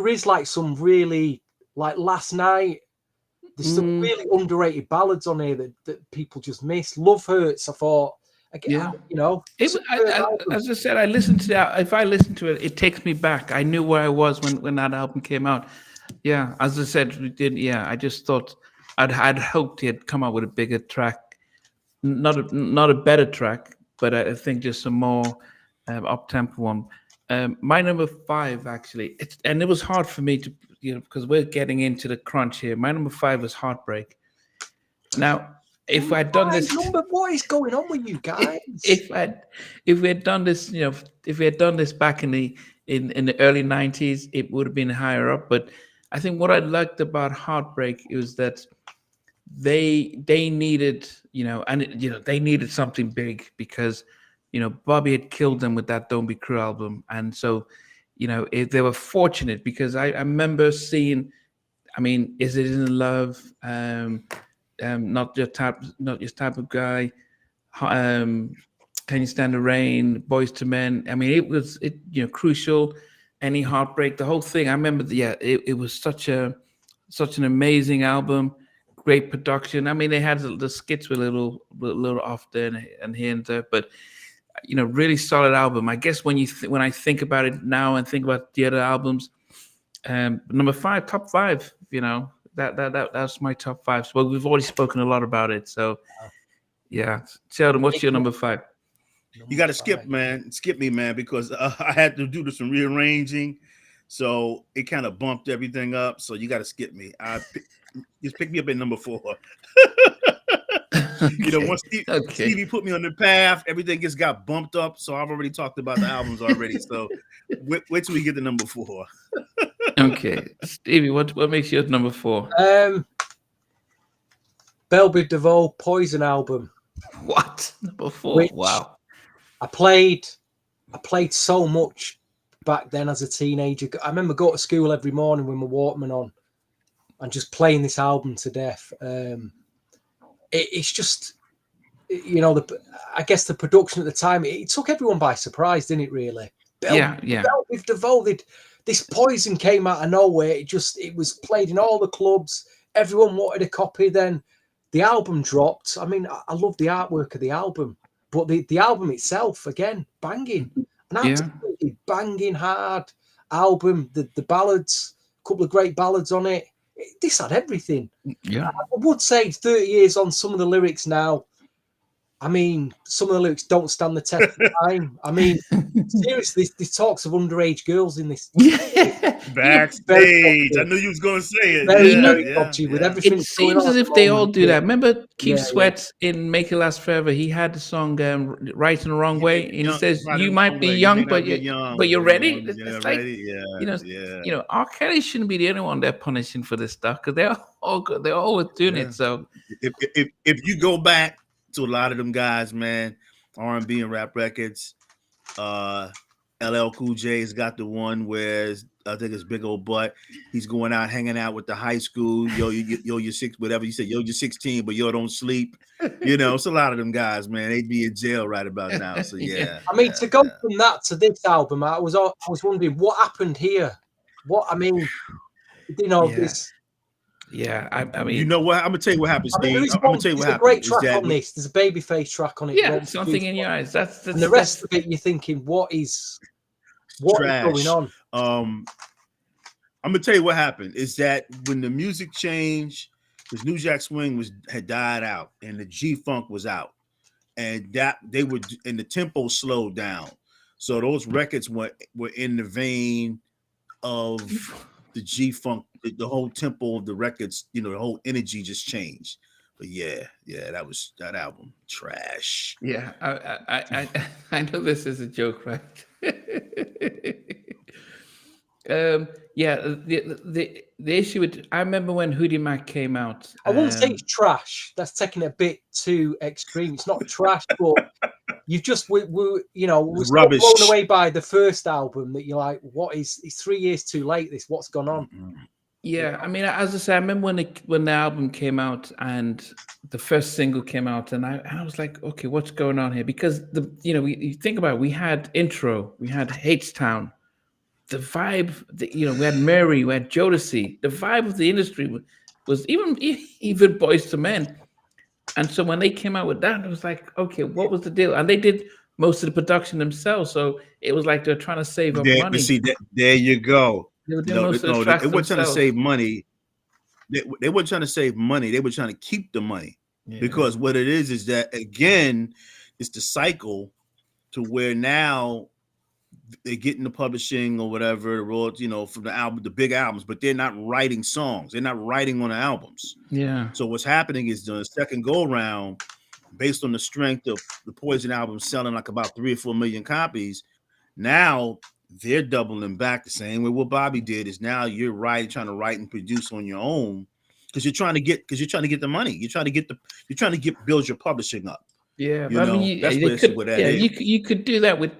is like some really, like Last Night. There's some really underrated ballads on here that people just miss. Love Hurts. I thought. Again, as I said, I listened to that. If I listen to it, it takes me back. I knew where I was when that album came out. Yeah, as I said, we did. Yeah, I just thought I'd hoped he had come out with a bigger track, not a better track, but I think just a more up tempo one. My number 5 actually, it was hard for me to because we're getting into the crunch here. My number 5 was Heartbreak. Now, if I'd done this, what is going on with you guys? If we had done this, if we had done this back in the early 90s, it would have been higher up. But I think what I liked about Heartbreak was that they needed, they needed something big because, Bobby had killed them with that Don't Be Cruel album, and so, they were fortunate because I remember seeing, Is It In Love? Not your type of guy. Can You Stand the Rain? Boys to Men. It was Crucial. Any Heartbreak, the whole thing. I remember. It was such an amazing album. Great production. They had the skits were a little off there and here and there, but really solid album. I guess when I think about it now and think about the other albums, number 5, top 5. That's my top 5. Well, we've already spoken a lot about it. So, yeah. Sheldon, what's your number 5? You got to skip me, man, because I had to do some rearranging. So it kind of bumped everything up. So you got to skip me. Just pick me up at number 4. Once Stevie put me on the path, everything just got bumped up. So I've already talked about the albums already. So wait till we get to number 4. Okay, Stevie, what makes you number 4? Ronnie DeVoe Poison album. What? Number 4? Wow. I played so much back then as a teenager. I remember going to school every morning with my Walkman on and just playing this album to death. It's just, I guess the production at the time, it took everyone by surprise, didn't it, really? Ronnie DeVoe, this Poison came out of nowhere. It was played in all the clubs. Everyone wanted a copy. Then the album dropped. I love the artwork of the album, but the album itself, again, banging. An absolutely banging hard album. The ballads, a couple of great ballads on it. This had everything. Yeah. I would say 30 years on, some of the lyrics now, some of the lyrics don't stand the test of time. Seriously, this talks of underage girls in this. Backstage. I knew you was going to say it. Very dodgy with everything. It seems as if they all do that. Remember Keith Sweat in Make It Last Forever? He had the song Right in the Wrong Way. And he says, you might be young, but you're ready. It's like, R. Kelly shouldn't be the only one they're punishing for this stuff because they're always doing it. So if you go back to a lot of them guys, man, R&B and rap records, LL Cool J's got the one where I think it's Big Old Butt. He's going out hanging out with the high school. You're 6, whatever you said. You're 16, but don't sleep. It's a lot of them guys, man. They'd be in jail right about now. So yeah. To go from that to this album, I was wondering what happened here. This. Yeah, you know what? I'm gonna tell you what happened, Steve. I'm gonna tell you what happened. There's a great track on this. There's a Babyface track on it. Yeah, Something in Your Eyes. That's and the rest of it, you're thinking, what is going on? I'm gonna tell you what happened is that when the music changed, because New Jack Swing had died out and the G Funk was out, and that they were and the tempo slowed down. So those records were in the vein of the G Funk, the whole tempo of the records, you know, the whole energy just changed. But yeah, that album trash. Yeah, I know this is a joke, right? Yeah, the issue with I remember when Hoodie Mac came out. I wouldn't say it's trash. That's taking it a bit too extreme. It's not trash, but you've just we're so blown away by the first album that you're like, what is? It's 3 years too late. What's gone on? Yeah, I mean, as I say, I remember when the album came out and the first single came out, and I was like, okay, what's going on here? Because you think about it, we had Intro, we had H-Town, the vibe, we had Mary, we had Jodeci. The vibe of the industry was even Boys to Men. And so when they came out with that, it was like, okay, what was the deal? And they did most of the production themselves, so it was like they're trying to save up money. But see, there you go. They were doing most of the tracks they weren't trying to themselves. save money. They weren't trying to save money. They were trying to keep the money. Yeah. Because what it is that, again, it's the cycle to where now they're getting the publishing or whatever, from the album, the big albums, but they're not writing songs. They're not writing on the albums. Yeah. So what's happening is the second go round, based on the strength of the Poison album selling like about 3 or 4 million copies, now they're doubling back the same way what Bobby did. Is now you're trying to write and produce on your own because you're trying to get the money. You're trying to build your publishing up. Yeah, I mean, that's what that is. You could do that with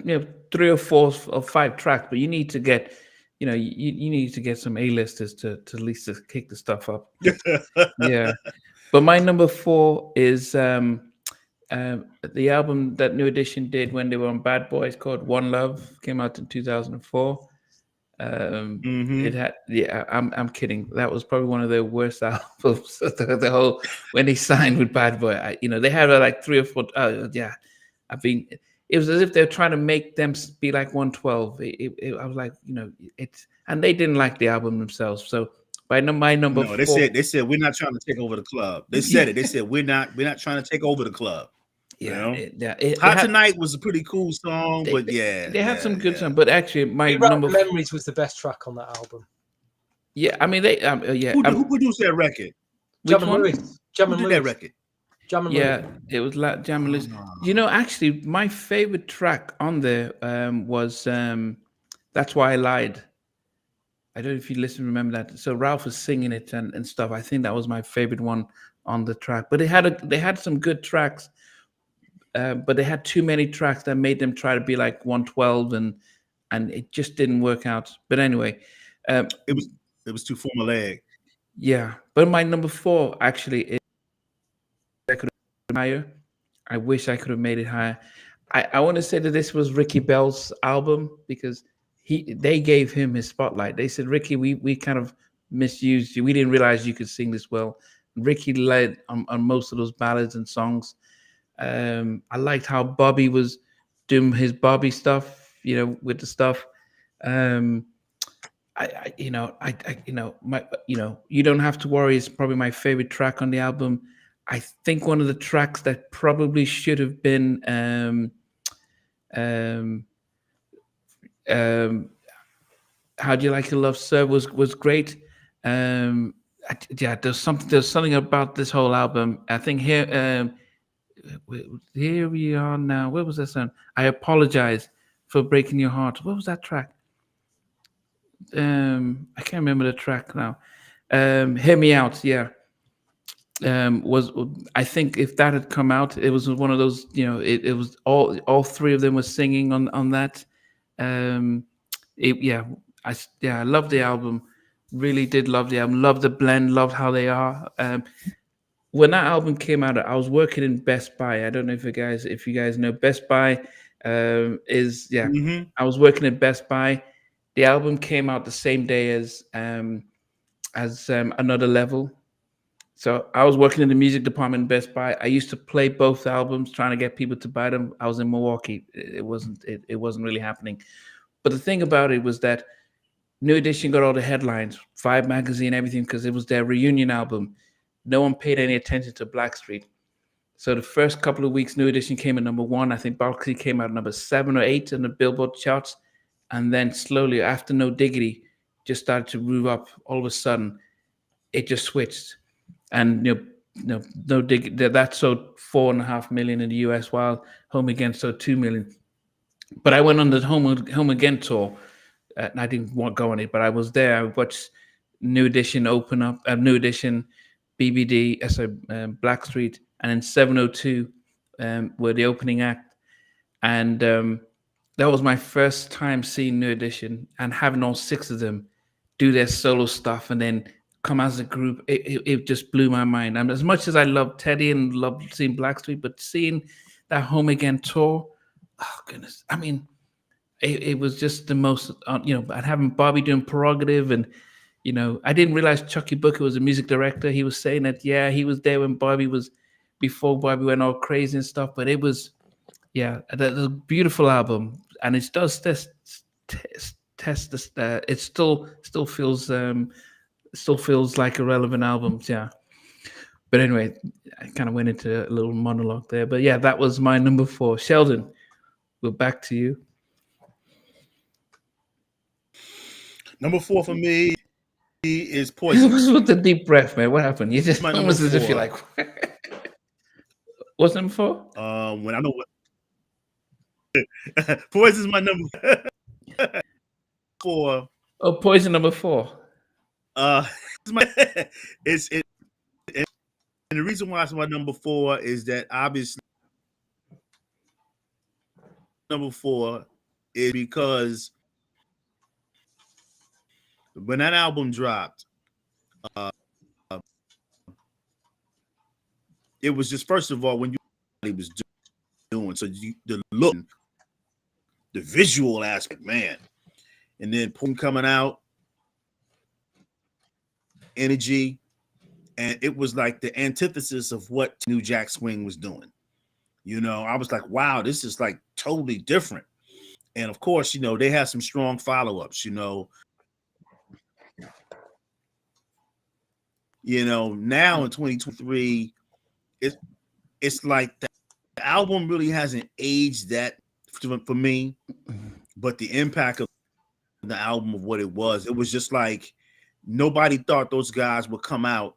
3 or 4 or 5 tracks, but you need to get you need to get some A-listers to at least to kick the stuff up. Yeah, but my number 4 is the album that New Edition did when they were on Bad Boys called One Love, came out in 2004. It had, I'm kidding. That was probably one of their worst albums. the whole when they signed with Bad Boy, they had like 3 or 4. It was as if they're trying to make them be like 112. I was like, and they didn't like the album themselves. So my number 4. They said we're not trying to take over the club. They said it. They said we're not trying to take over the club. Yeah, Hot Tonight was a pretty cool song, but they had some good songs. But actually, my number Memories was the best track on that album. Yeah, I mean they. Who produced that record? Jam and Lewis. Who did that record? Jam and Lewis. It was like Jam and Lewis. Actually, my favorite track on there was "That's Why I Lied." I don't know if you remember that. So Ralph was singing it and stuff. I think that was my favorite one on the track. But they had some good tracks. But they had too many tracks that made them try to be like 112, and it just didn't work out. But anyway, it was too formulaic. Yeah, but my number 4 actually is I could have made it higher. I wish I could have made it higher. I want to say that this was Ricky Bell's album because they gave him his spotlight. They said, Ricky, we kind of misused you. We didn't realize you could sing this well. Ricky led on most of those ballads and songs. I liked how Bobby was doing his Bobby stuff, with the stuff. You Don't Have to Worry is probably my favorite track on the album. I think one of the tracks that probably should have been How Do You Like Your Love, Sir was great. There's something about this whole album. I think here we are now. Where was that song? I Apologize for Breaking Your Heart. What was that track? I can't remember the track now. Hear Me Out. Yeah. I think if that had come out, it was one of those. It was all 3 of them were singing on that. I love the album. Really did love the album. Love the blend. Loved how they are. When that album came out, I was working in Best Buy. I don't know if you guys know Best Buy is. I was working at Best Buy. The album came out the same day as Another Level. So I was working in the music department in Best Buy. I used to play both albums, trying to get people to buy them. I was in Milwaukee. It wasn't really happening. But the thing about it was that New Edition got all the headlines, Vibe magazine, everything, because it was their reunion album. No one paid any attention to Blackstreet. So the first couple of weeks, New Edition came at #1. I think Barkley came out #7 or 8 in the Billboard charts. And then slowly, after No Diggity, just started to move up. All of a sudden, it just switched. And No Diggity, that sold 4.5 million in the US, while Home Again sold 2 million. But I went on the Home Again tour. And I didn't want to go on it, but I was there. I watched New Edition open up, New Edition, BBD, Blackstreet, and then 702 were the opening act. And that was my first time seeing New Edition and having all 6 of them do their solo stuff and then come as a group. It just blew my mind. And as much as I love Teddy and love seeing Blackstreet, but seeing that Home Again tour, oh goodness, I mean, it was just the most, and having Bobby doing Prerogative, and I didn't realize Chucky Booker was a music director. He was saying that, yeah, he was there when before Bobby went all crazy and stuff. But it was, a beautiful album, and it does test this. It still feels like a relevant album, yeah. But anyway, I kind of went into a little monologue there. But yeah, that was my number 4. Sheldon, we're back to you. Number 4 for me is Poison. What's with the deep breath, man? What happened? You just almost as if you're like, what's number 4? When I know what Poison's my number 4. Oh, Poison number 4. And the reason why it's my number 4 is that obviously number 4 is because when that album dropped, it was just, first of all, when he was doing, so the look, the visual aspect, man, and then coming out, energy, and it was like the antithesis of what New Jack Swing was doing. I was like, wow, this is like totally different. And of course, they had some strong follow-ups, now in 2023, it's like the album really hasn't aged that for me, but the impact of the album, of what it was just like nobody thought those guys would come out.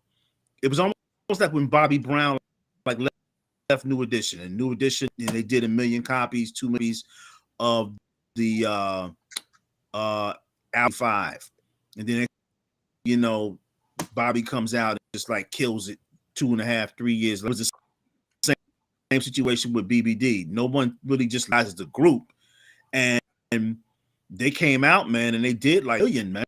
It was almost like when Bobby Brown like left New Edition, and New Edition, and they did 1 million copies, 2 movies of the album 5, and then Bobby comes out and just like kills it 2.5, 3 years. It was the same situation with BBD. No one really just realizes the group, and they came out, man, and they did like $1 million, man.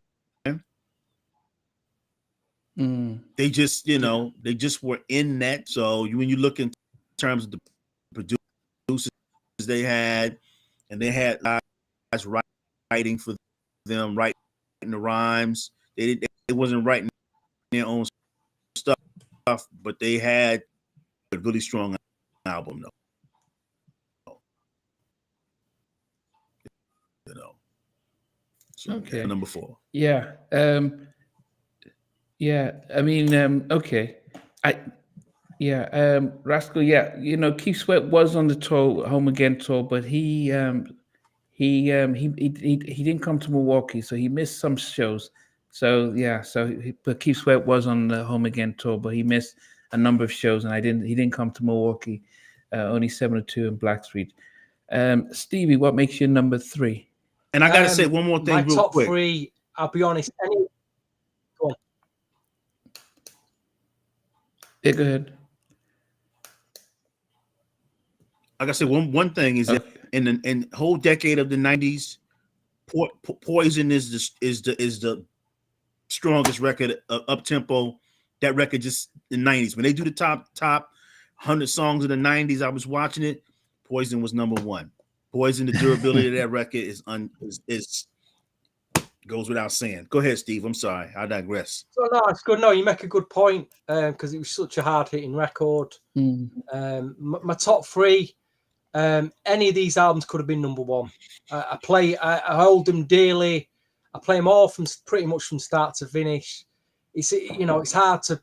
They just, they just were in that. So when you look in terms of the producers they had, and they had guys writing for them, writing the rhymes. It wasn't writing their own stuff, but they had a really strong album, though. So, okay, number 4. Yeah. I mean, okay. Rascal, Keith Sweat was on the tour, Home Again tour, but he didn't come to Milwaukee, so he missed some shows. So but Keith Sweat was on the Home Again tour, but he missed a number of shows, and he didn't come to Milwaukee. Only 702 in Blackstreet. Stevie, what makes you number 3? And I gotta say one more thing, my real top quick. 3, I'll be honest. Go on. Yeah, go ahead. I gotta say one thing is that in the whole decade of the 90s, Poison is the strongest record up tempo. That record just in the 90s. When they do the top 100 songs of the 90s, I was watching it. Poison was number 1. Poison, the durability of that record is goes without saying. Go ahead, Steve. I'm sorry, I digress. So no, it's good. No, you make a good point, because it was such a hard-hitting record. My top 3, any of these albums could have been number 1. I hold them dearly. I play them all from pretty much from start to finish. It's it's hard to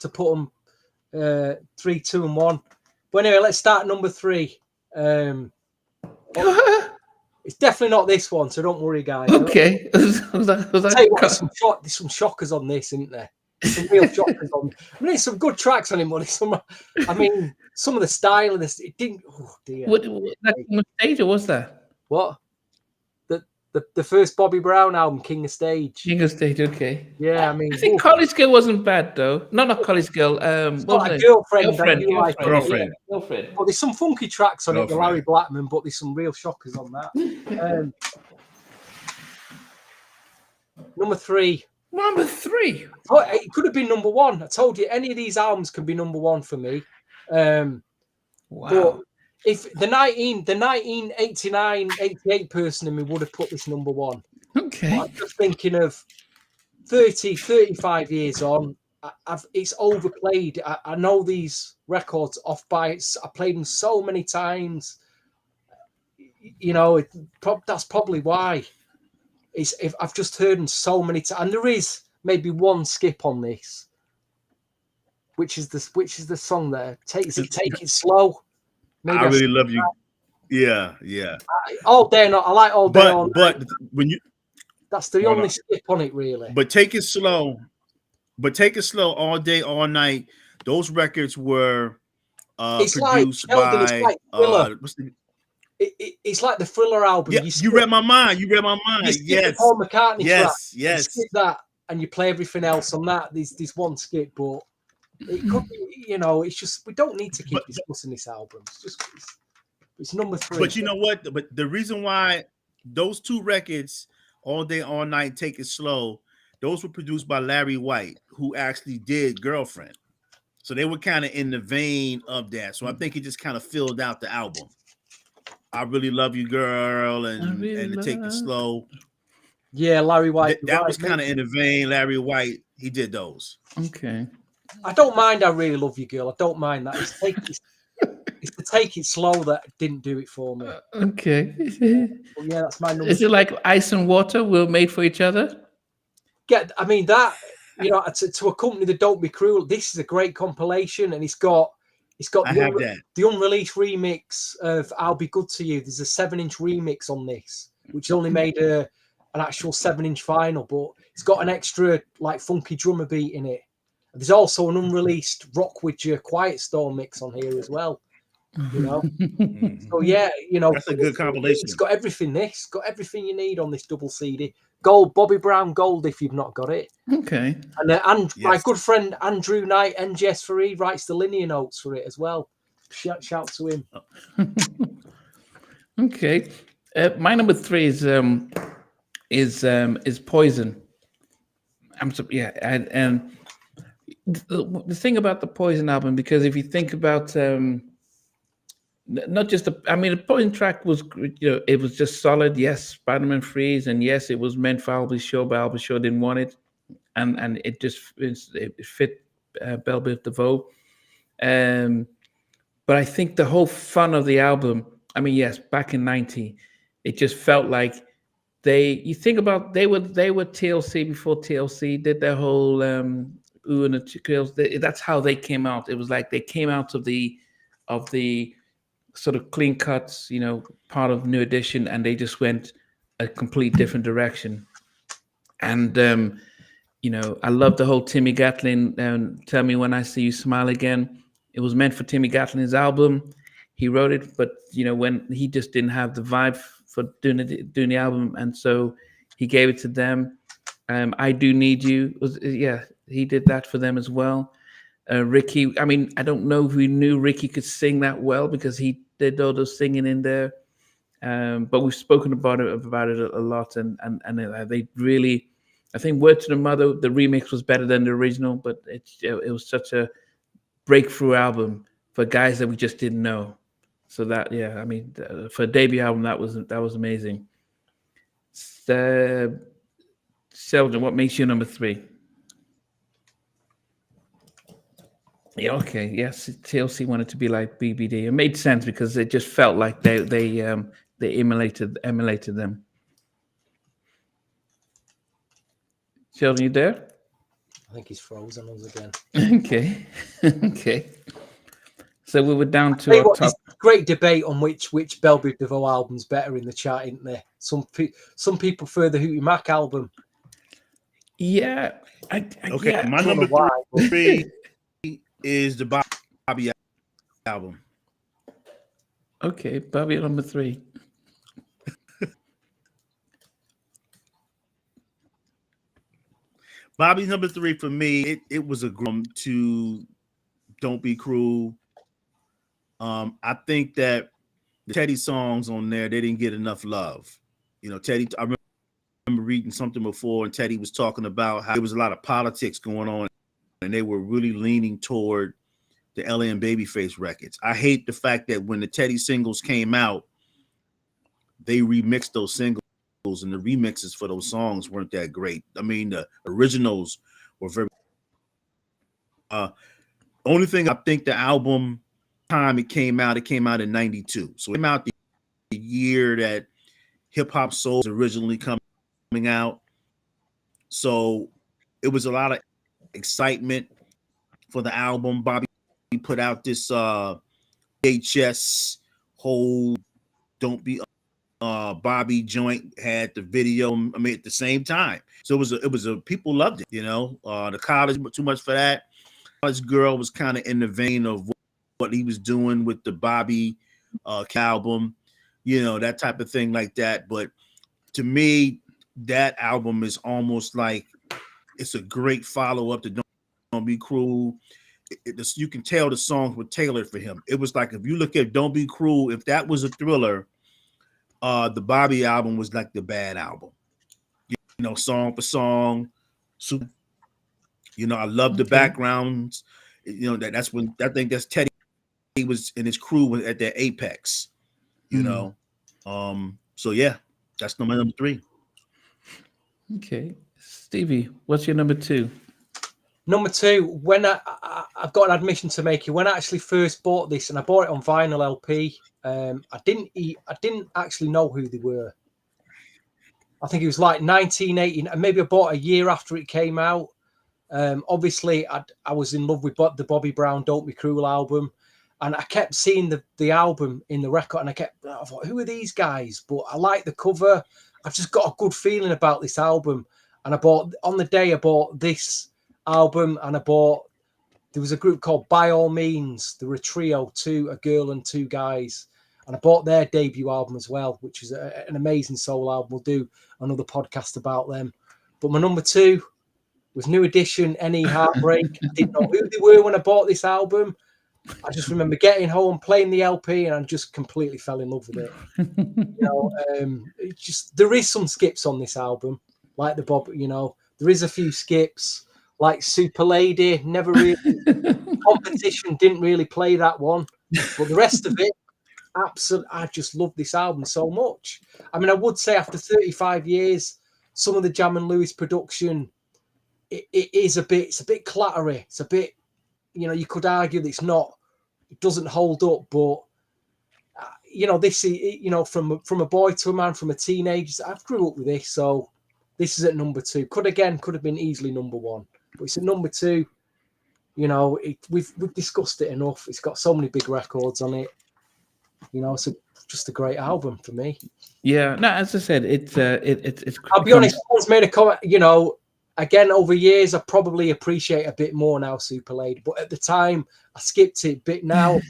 put them 3, 2, and 1. But anyway, let's start number 3. It's definitely not this one, so don't worry, guys. Okay. I'll tell you what, there's some shockers on this, isn't there? Some real shockers on. I mean, there's some good tracks on him, but some of the style of this, it didn't. Oh dear. What stage or was that? What? The first Bobby Brown album, King of Stage. King of Stage, okay. Yeah, I mean, I think College Girl wasn't bad though. Not College Girl. Girlfriend. Girlfriend. But there's some funky tracks on it, the Larry Blackman, but there's some real shockers on that. Number 3. Number 3. Oh, it could have been number 1. I told you, any of these albums can be number 1 for me. Wow. But if the 1989, 88 person in me would have put this number 1. Okay. But I'm just thinking of 30, 35 years on. It's overplayed. I know these records off by it. I played them so many times. That's probably why. If I've just heard them so many times, and there is maybe one skip on this, which is the song there. Take it slow. Maybe I really love you. Yeah. All day, I like all day. But when you, that's the only skip on it, really. But take it slow. All day, all night. Those records were produced by. It's like the Thriller album. Yeah, you read my mind. Yes. Paul McCartney track. Yes. You skip that and you play everything else on that. There's one skip, but it could be, it's just we don't need to keep discussing this album. It's number 3. But you know what? But the reason why those 2 records, All Day, All Night, Take It Slow, those were produced by Larry White, who actually did Girlfriend. So they were kind of in the vein of that. So I think it just kind of filled out the album. I Really Love You, Girl, and Take It Slow. Yeah, Larry White. That was kind of in the vein. Larry White, he did those. Okay. I don't mind I Really Love You, Girl. I don't mind that. It's to Take It Slow that didn't do it for me. Okay. But yeah, that's my number. Is it like Ice and Water were made for each other? I mean, that, to accompany the Don't Be Cruel, this is a great compilation, and it's got the unreleased remix of I'll Be Good to You. There's a 7-inch remix on this, which only made an actual 7-inch vinyl, but it's got an extra like funky drummer beat in it. There's also an unreleased Rock With Your Quiet Storm mix on here as well. So yeah, that's a good compilation. It's got everything. This got everything you need on this double CD. Gold, Bobby Brown Gold, if you've not got it. Okay. And my good friend Andrew Knight, NGS4E, writes the linear notes for it as well. Shout to him. Okay. My number 3 is Poison. And the thing about the Poison album, because if you think about not just the Poison track was, it was just solid. Yes, Spider-Man Freeze, and yes, it was meant for Albie Shaw, but Albie Shaw didn't want it, and it just it fit Belle Biv DeVoe. But I think the whole fun of the album, yes, back in '90, it just felt like you think about they were TLC before TLC did their whole Ooh and the Chills. That's how they came out. It was like they came out of the sort of clean cuts, part of New Edition, and they just went a complete different direction. And I love the whole Timmy Gatlin Tell Me When I See You Smile Again. It was meant for Timmy Gatlin's album. He wrote it, but when he just didn't have the vibe for doing the album, and so he gave it to them. I Do Need You he did that for them as well. Ricky, I don't know if we knew Ricky could sing that well because he did all those singing in there. But we've spoken about it a lot, and they really, I think Word to the Mother, the remix was better than the original, but it was such a breakthrough album for guys that we just didn't know. So that, for a debut album, that was amazing. Sheldon, what makes you number 3? Yeah, okay. Yes, TLC wanted to be like BBD. It made sense because it just felt like they emulated them. Sheldon, you there? I think he's frozen us again. Okay. Okay. So we were down to our top. Great debate on which Bell Biv DeVoe album's better in the chat, isn't there? Some people prefer the Hootie Mac album. Yeah. Okay, yeah. my number three is the Bobby album. Okay, Bobby at number 3. Bobby's number 3 for me. It was a to Don't Be Cruel. I think that the Teddy songs on there, they didn't get enough love. You know, Teddy, I remember reading something before, and Teddy was talking about how there was a lot of politics going on, and they were really leaning toward the LA and Babyface records. I hate the fact that when the Teddy singles came out, they remixed those singles, and the remixes for those songs weren't that great. I mean, the originals were very. Only thing I think the album time it came out in 92. So it came out the year that Hip Hop Soul was originally coming out. So it was a lot of excitement for the album. Bobby put out this VHS whole Don't Be Bobby joint, had the video, I mean, at the same time. So it was a people loved it, you know. The college, but too much for that. College Girl was kind of in the vein of what he was doing with the Bobby album, you know, that type of thing like that. But to me, that album is almost like it's a great follow-up to Don't Be Cruel. You can tell the songs were tailored for him. It was like, if you look at Don't Be Cruel, if that was a Thriller, the Bobby album was like the bad album. You know, song for song. You know, I love the backgrounds. You know, that's when I think that's Teddy was and his crew was at their apex. You know, so yeah, that's number 3. Okay, Stevie, what's your number 2? Number 2, when I've got an admission to make you. When I actually first bought this, and I bought it on vinyl LP, I didn't actually know who they were. I think it was like 1980, and maybe I bought a year after it came out. Obviously, I was in love with the Bobby Brown Don't Be Cruel album, and I kept seeing the album in the record, and I thought, who are these guys? But I like the cover. I've just got a good feeling about this album, and I bought this album, and there was a group called By All Means. They were a trio, a girl and 2 guys, and I bought their debut album as well, which is an amazing soul album. We'll do another podcast about them. But my number 2 was New Edition, Any Heartbreak. I didn't know who they were when I bought this album. I just remember getting home, playing the LP, and I just completely fell in love with it. You know, there is some skips on this album, like the Bob. You know, there is a few skips, like Super Lady. Never really competition. Didn't really play that one, but the rest of it, absolutely. I just love this album so much. I mean, I would say after 35 years, some of the Jam and Lewis production. It's a bit clattery. It's a bit, you know, you could argue that it doesn't hold up, but you know, this is, you know, from a boy to a man, from a teenager. I've grew up with this, so this is at number 2. Could have been easily number 1, but it's at number 2. You know, we've discussed it enough. It's got so many big records on it. You know, it's just a great album for me. Yeah, no, as I said, it's. I'll be honest. Someone's made a comment. You know. Again, over years, I probably appreciate a bit more now, Super Lady. But at the time, I skipped it. But now,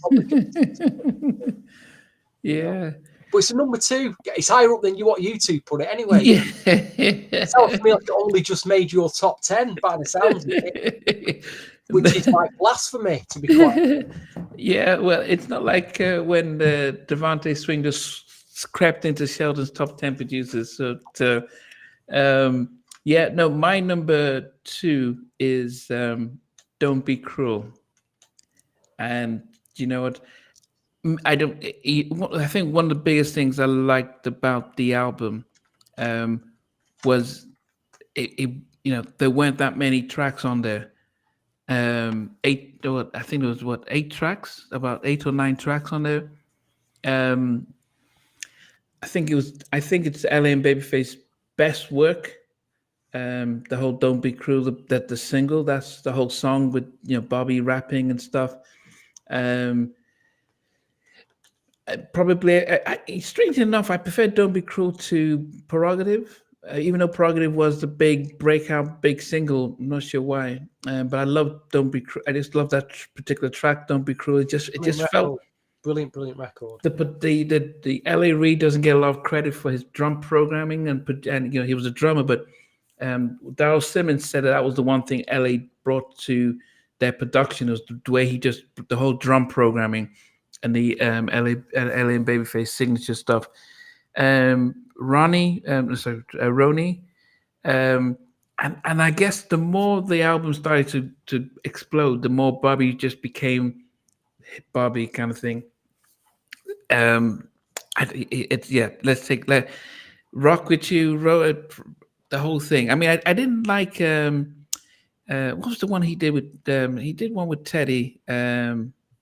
yeah. But it's a number 2. It's higher up than what you 2 put it anyway. Yeah. It sounds to me like it only just made your top 10 by the sounds of it, which is like blasphemy, to be quite. Yeah, well, it's not like when the Devontae Swing just crept into Sheldon's top 10 producers. So yeah, no, my number 2 is Don't Be Cruel. And you know what? I think one of the biggest things I liked about the album was it you know, there weren't that many tracks on there. 8, I think it was 8 tracks, about 8 or 9 tracks on there. I think it's LA and Babyface's best work. The whole "Don't Be Cruel," that the single, that's the whole song with Bobby rapping and stuff. Um, Probably, strangely enough, I prefer "Don't Be Cruel" to "Prerogative." Even though "Prerogative" was the big breakout, big single, I'm not sure why, but I love "Don't Be Cruel." I just love that particular track, "Don't Be Cruel." It just felt brilliant record. The L.A. Reid doesn't get a lot of credit for his drum programming, and he was a drummer, but Daryl Simmons said that was the one thing L.A. brought to their production, was the way he just the whole drum programming and the LA and Babyface signature stuff. Ronnie, and I guess the more the album started to explode, the more Bobby just became Bobby kind of thing. Let's Rock With You, wrote the whole thing. I mean, I didn't like what was the one he did with he did one with Teddy.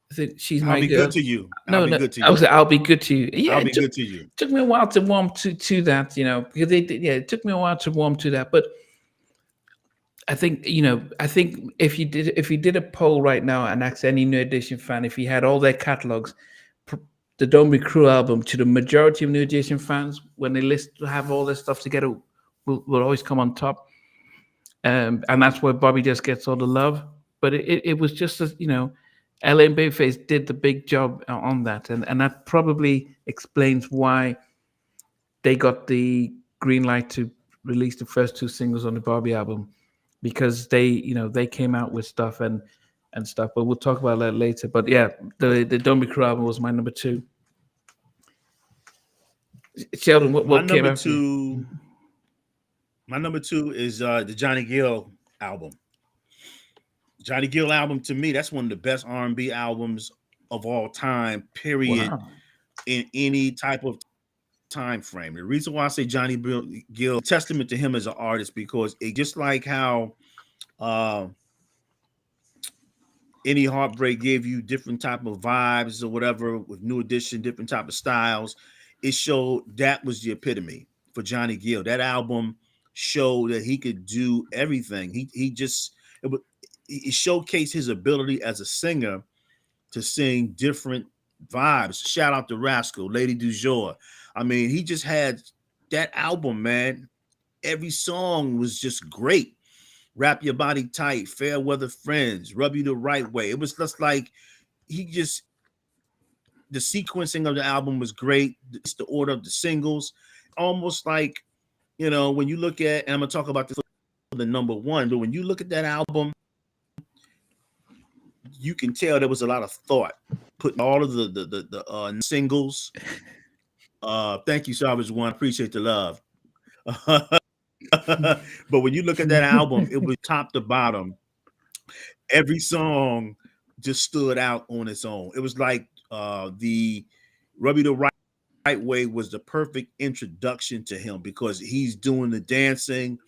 I think She's My Girl. Good to you. Good to you. I'll be good to you. Yeah, good to you. Took me a while to warm to that, because it took me a while to warm to that. But I think if you did a poll right now and asked any New Edition fan if he had all their catalogs, the Don't Be Cruel album, to the majority of New Edition fans, when they have all this stuff together, will always come on top. And that's where Bobby just gets all the love. But it was just as LA and Babyface did the big job on that, and that probably explains why they got the green light to release the first two singles on the Barbie album, because they came out with stuff and stuff. But we'll talk about that later. But yeah, the Don't Be Cruel album was my number 2. Sheldon, what came after you? My number 2 is the Johnny Gill album. Johnny Gill album, to me, that's one of the best R&B albums of all time, period. Wow. In any type of time frame. The reason why I say Johnny Gill, testament to him as an artist, because it just like how Any Heartbreak gave you different type of vibes or whatever, with New Edition, different type of styles. It showed that was the epitome for Johnny Gill. That album showed that he could do everything. It showcased his ability as a singer to sing different vibes. Shout out to Rascal, Lady Du Jour. I mean, he just had that album, man. Every song was just great. Wrap Your Body Tight, Fair Weather Friends, Rub You the Right Way. It was just like the sequencing of the album was great. It's the order of the singles, almost like, when you look at, and I'm gonna talk about this for the number 1, but when you look at that album, you can tell there was a lot of thought putting all of the singles. Thank you, Savage One. Appreciate the love. But when you look at that album, it was top to bottom. Every song just stood out on its own. It was like the Rub You the Right Way was the perfect introduction to him, because he's doing the dancing,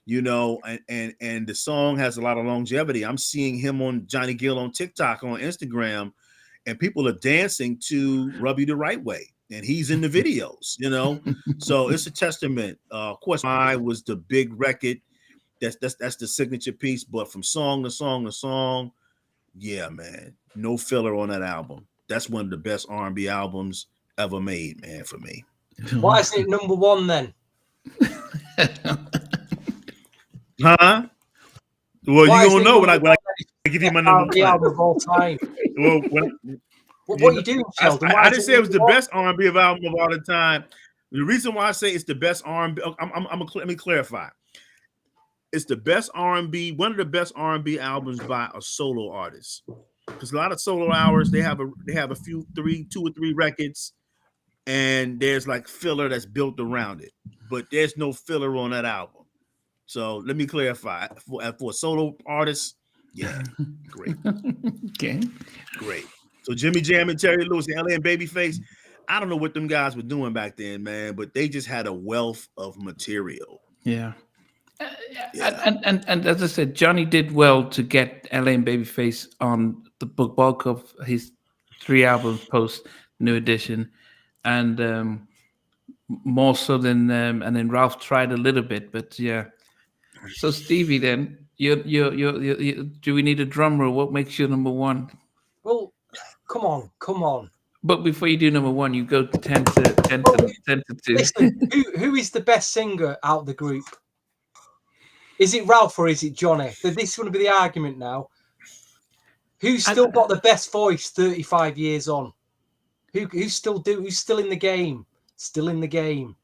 and the song has a lot of longevity. I'm seeing him on Johnny Gill on TikTok, on Instagram, and people are dancing to Rub You the Right Way, and he's in the videos, So it's a testament. Of course, I was the big record. That's the signature piece. But from song to song to song, yeah, man, no filler on that album. That's one of the best R&B albums ever made, man, for me. Why is it number 1 then? Huh? Well, you don't know when I give you my number 1 album of all time. Well, what are you doing, Sheldon? I didn't say it was the best R&B album of all the time. The reason why I say it's the best R&B, let me clarify. It's the best R&B, one of the best R&B albums by a solo artist. Because a lot of solo hours, they have a few, 2 or 3 records, and there's like filler that's built around it. But there's no filler on that album. So let me clarify. For a solo artist, yeah, great. Okay. Great. So Jimmy Jam and Terry Lewis and LA and Babyface, I don't know what them guys were doing back then, man, but they just had a wealth of material. Yeah. And as I said, Johnny did well to get LA and Babyface on the bulk of his 3 albums post New Edition, and more so than and then Ralph tried a little bit, but yeah, So Stevie, then you do we need a drum roll? What makes you number one? Well, come on. But before you do number one, you go 10 to 10 Well, to 10 to 2. listen, who is the best singer out of the group? Is it Ralph or is it Johnny? This is going to be the argument now. Who's still got the best voice 35 years on? Who's still in the game? Still in the game.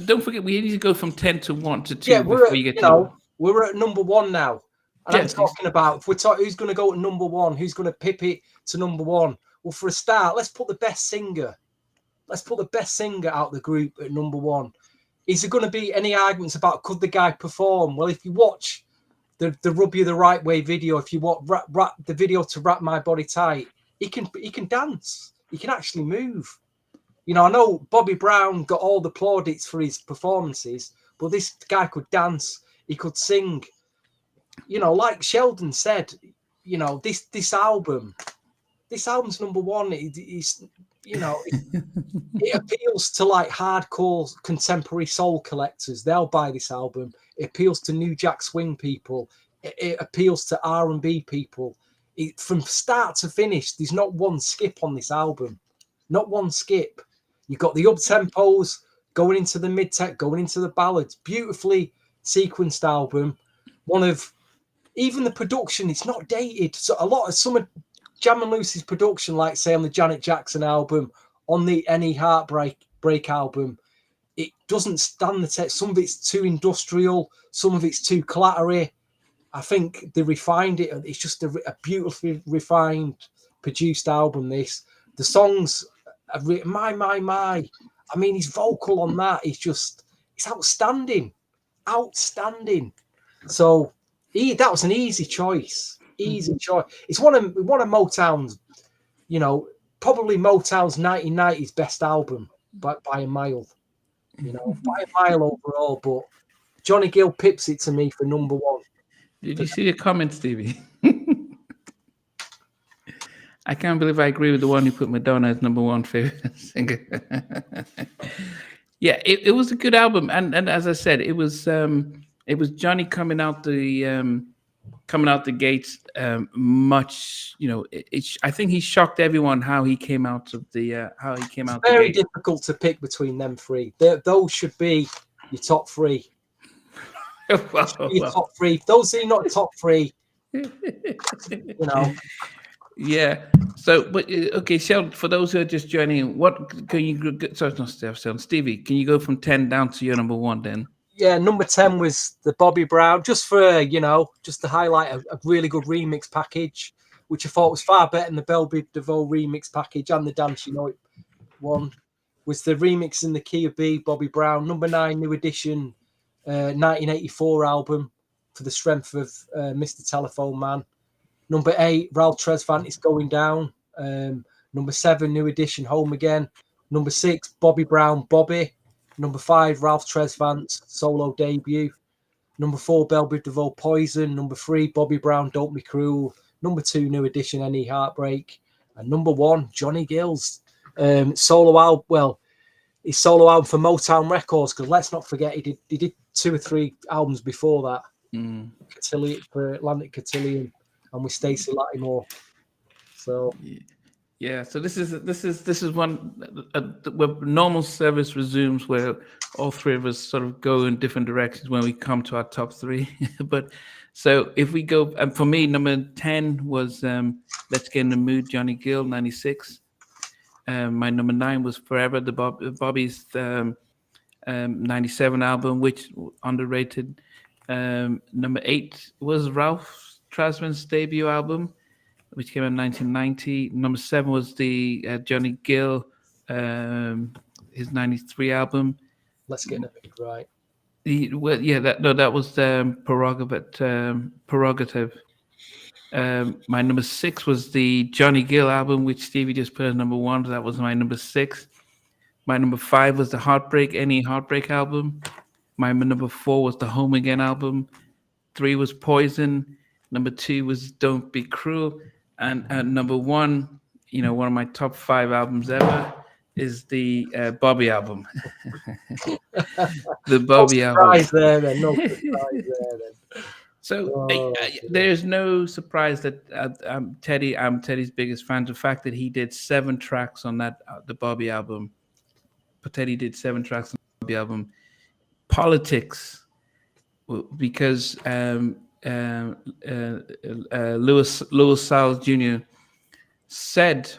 Don't forget, we need to go from 10 to 1 to 2 Yeah, before you get to. We're at number one now. And I'm talking about, if we're talking who's going to go at number one, who's going to pip it to number one. Well, for a start, let's put the best singer. Let's put the best singer out of the group at number one. Is there going to be any arguments about could the guy perform? Well, if you watch the Rub You the Right Way video, if you watch the video to Wrap My Body Tight, he can dance. He can actually move. You know, I know Bobby Brown got all the plaudits for his performances, but this guy could dance. He could sing. You know, like Sheldon said, you know, this album's number one. It appeals to like hardcore contemporary soul collectors. They'll buy this album. It appeals to New Jack Swing people. It appeals to R&B people. From start to finish, there's not one skip on this album. Not one skip. You've got the up-tempos going into the mid-tech, going into the ballads. Beautifully sequenced album. Even the production, it's not dated. So some of Jam and Lucy's production, like say on the Janet Jackson album, on the Any Heartbreak album, it doesn't stand the test. Some of it's too industrial, some of it's too clattery. I think they refined it. It's just a beautifully refined, produced album. The songs, my. I mean, his vocal on that is it's outstanding. So that was an easy choice. It's one of Motown's, you know, probably Motown's 1990s best album by a mile. You know, by a mile overall. But Johnny Gill pips it to me for number one. Did you see the comment, Stevie? I can't believe I agree with the one who put Madonna as number one favorite singer. Yeah, it was a good album, and as I said, it was Johnny coming out the gates much. You know, I think he shocked everyone how he came out of the Very difficult to pick between them three. Those should be your top three. Top three. Those are not top three. You know. Yeah. So, but okay, Sheldon, for those who are just joining, what can you? Sorry, not Sheldon, Stevie. Can you go from 10 down to your number one then? Yeah, number 10 was the Bobby Brown, just to highlight a really good remix package, which I thought was far better than the Bobby DeVoe remix package and the Dance You Know It one. Was the remix in the key of B, Bobby Brown. Number 9, New Edition, 1984 album for the strength of Mr. Telephone Man. Number 8, Ralph Tresvant, It's Going Down. Number 7, New Edition, Home Again. Number 6, Bobby Brown, Bobby. Number 5, Ralph Tresvant's solo debut. Number 4, Bobby DeVoe, Poison. Number 3, Bobby Brown, Don't Be Cruel. Number 2, New Edition, Any Heartbreak. And number 1, Johnny Gill's solo album. Well, his solo album for Motown Records, because let's not forget he did 2 or 3 albums before that. For Atlantic Cotillion and with Stacey Lattimore. So yeah. So this is one where normal service resumes, where all three of us sort of go in different directions when we come to our top 3. But so if we go, and for me, number 10 was Let's Get in the Mood, Johnny Gill, 96. My number 9 was Forever, the Bobby's 97 album, which underrated. Number 8 was Ralph Tresvant's debut album, which came out in 1990. Number 7 was the Johnny Gill, his 93 album. Let's Get in the Mood, right? That was Prerogative. My number 6 was the Johnny Gill album, which Stevie just put as number 1. That was my number 6. My number 5 was the Any Heartbreak album. My number 4 was the Home Again album. 3 was Poison. Number 2 was Don't Be Cruel. And number 1, one of my top 5 albums ever, is the Bobby album. The No Bobby album. surprise there, then. No surprise there, then. So Oh, there's no surprise that I'm Teddy's biggest fan. The fact that he did 7 tracks on that the Bobby album. But Teddy did 7 tracks on the Bobby album. Politics, because Louis Salles Jr. said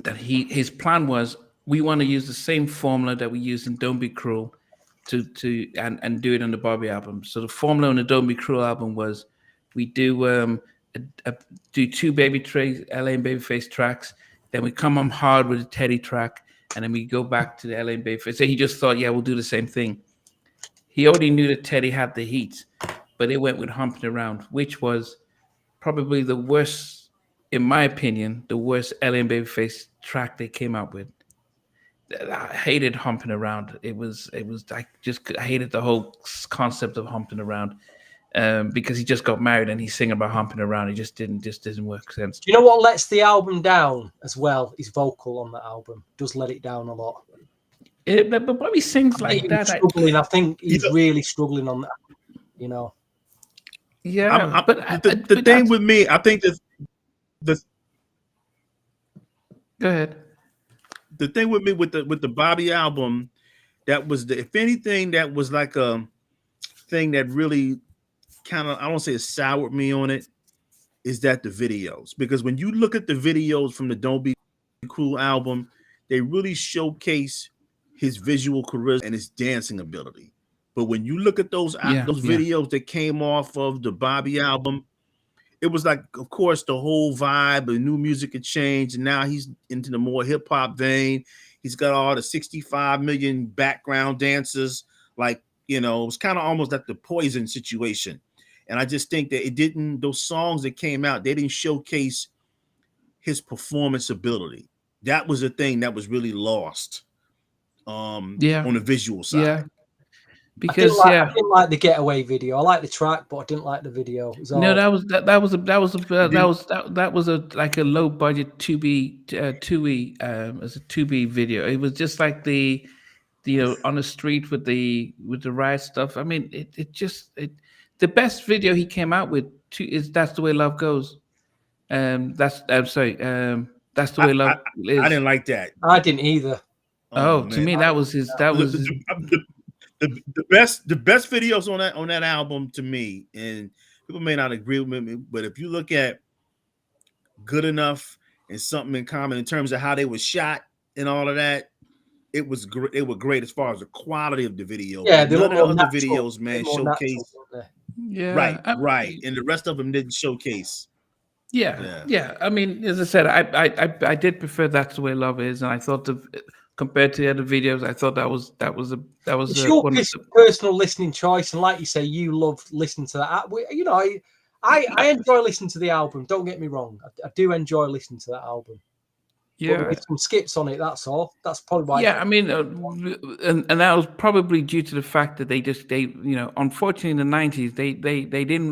that his plan was, we want to use the same formula that we used in Don't Be Cruel and do it on the Bobby album. So the formula on the Don't Be Cruel album was, we do do 2 LA and Babyface tracks, then we come on hard with a Teddy track, and then we go back to the LA and Babyface. So he just thought, yeah, we'll do the same thing. He already knew that Teddy had the heat, but it went with Humping Around, which was probably the worst, in my opinion, the worst LA and Babyface track they came out with. I hated Humping Around. I hated the whole concept of Humping Around, because he just got married and he's singing about humping around. It just didn't work sense. Do you know what lets the album down as well? His vocal on that album does let it down a lot. But Bobby sings like that. I think he's really struggling on that. You know. Yeah, but the thing with me, I think the go ahead. The thing with me with the Bobby album, that was if anything, that was like a thing that really kind of, I don't say it soured me on it, is that the videos. Because when you look at the videos from the Don't Be Cruel album, they really showcase his visual charisma and his dancing ability. But when you look at those videos that came off of the Bobby album, it was like, of course, the whole vibe, the new music had changed, and now he's into the more hip hop vein. He's got all the 65 million background dancers. Like, you know, it was kind of almost like the Poison situation. And I just think that those songs that came out, they didn't showcase his performance ability. That was the thing that was really lost on the visual side. Yeah. Because I didn't like the Getaway video. I like the track, but I didn't like the video. No, that was like a low budget 2B as a 2B video. It was just like the on the street with the riot stuff. I mean, the best video he came out with is That's the Way Love Goes. That's the Way Love is. I didn't like that. I didn't either. Oh, to me that was his. The best videos on that album to me, and people may not agree with me, but if you look at Good Enough and Something in Common in terms of how they were shot and all of that, it was great. They were great as far as the quality of the video. Yeah, none of the other videos, man, showcase. Yeah, right, and the rest of them didn't showcase. Yeah. I mean, as I said, I did prefer That's the Way Love Is, and I thought compared to the other videos, I thought that was it's your personal listening choice, and like you say, you love listening to that. You know, I enjoy listening to the album. Don't get me wrong, I do enjoy listening to that album. Yeah, with some skips on it. That's all. That's probably why. Yeah, I mean, and that was probably due to the fact that they unfortunately in the 90s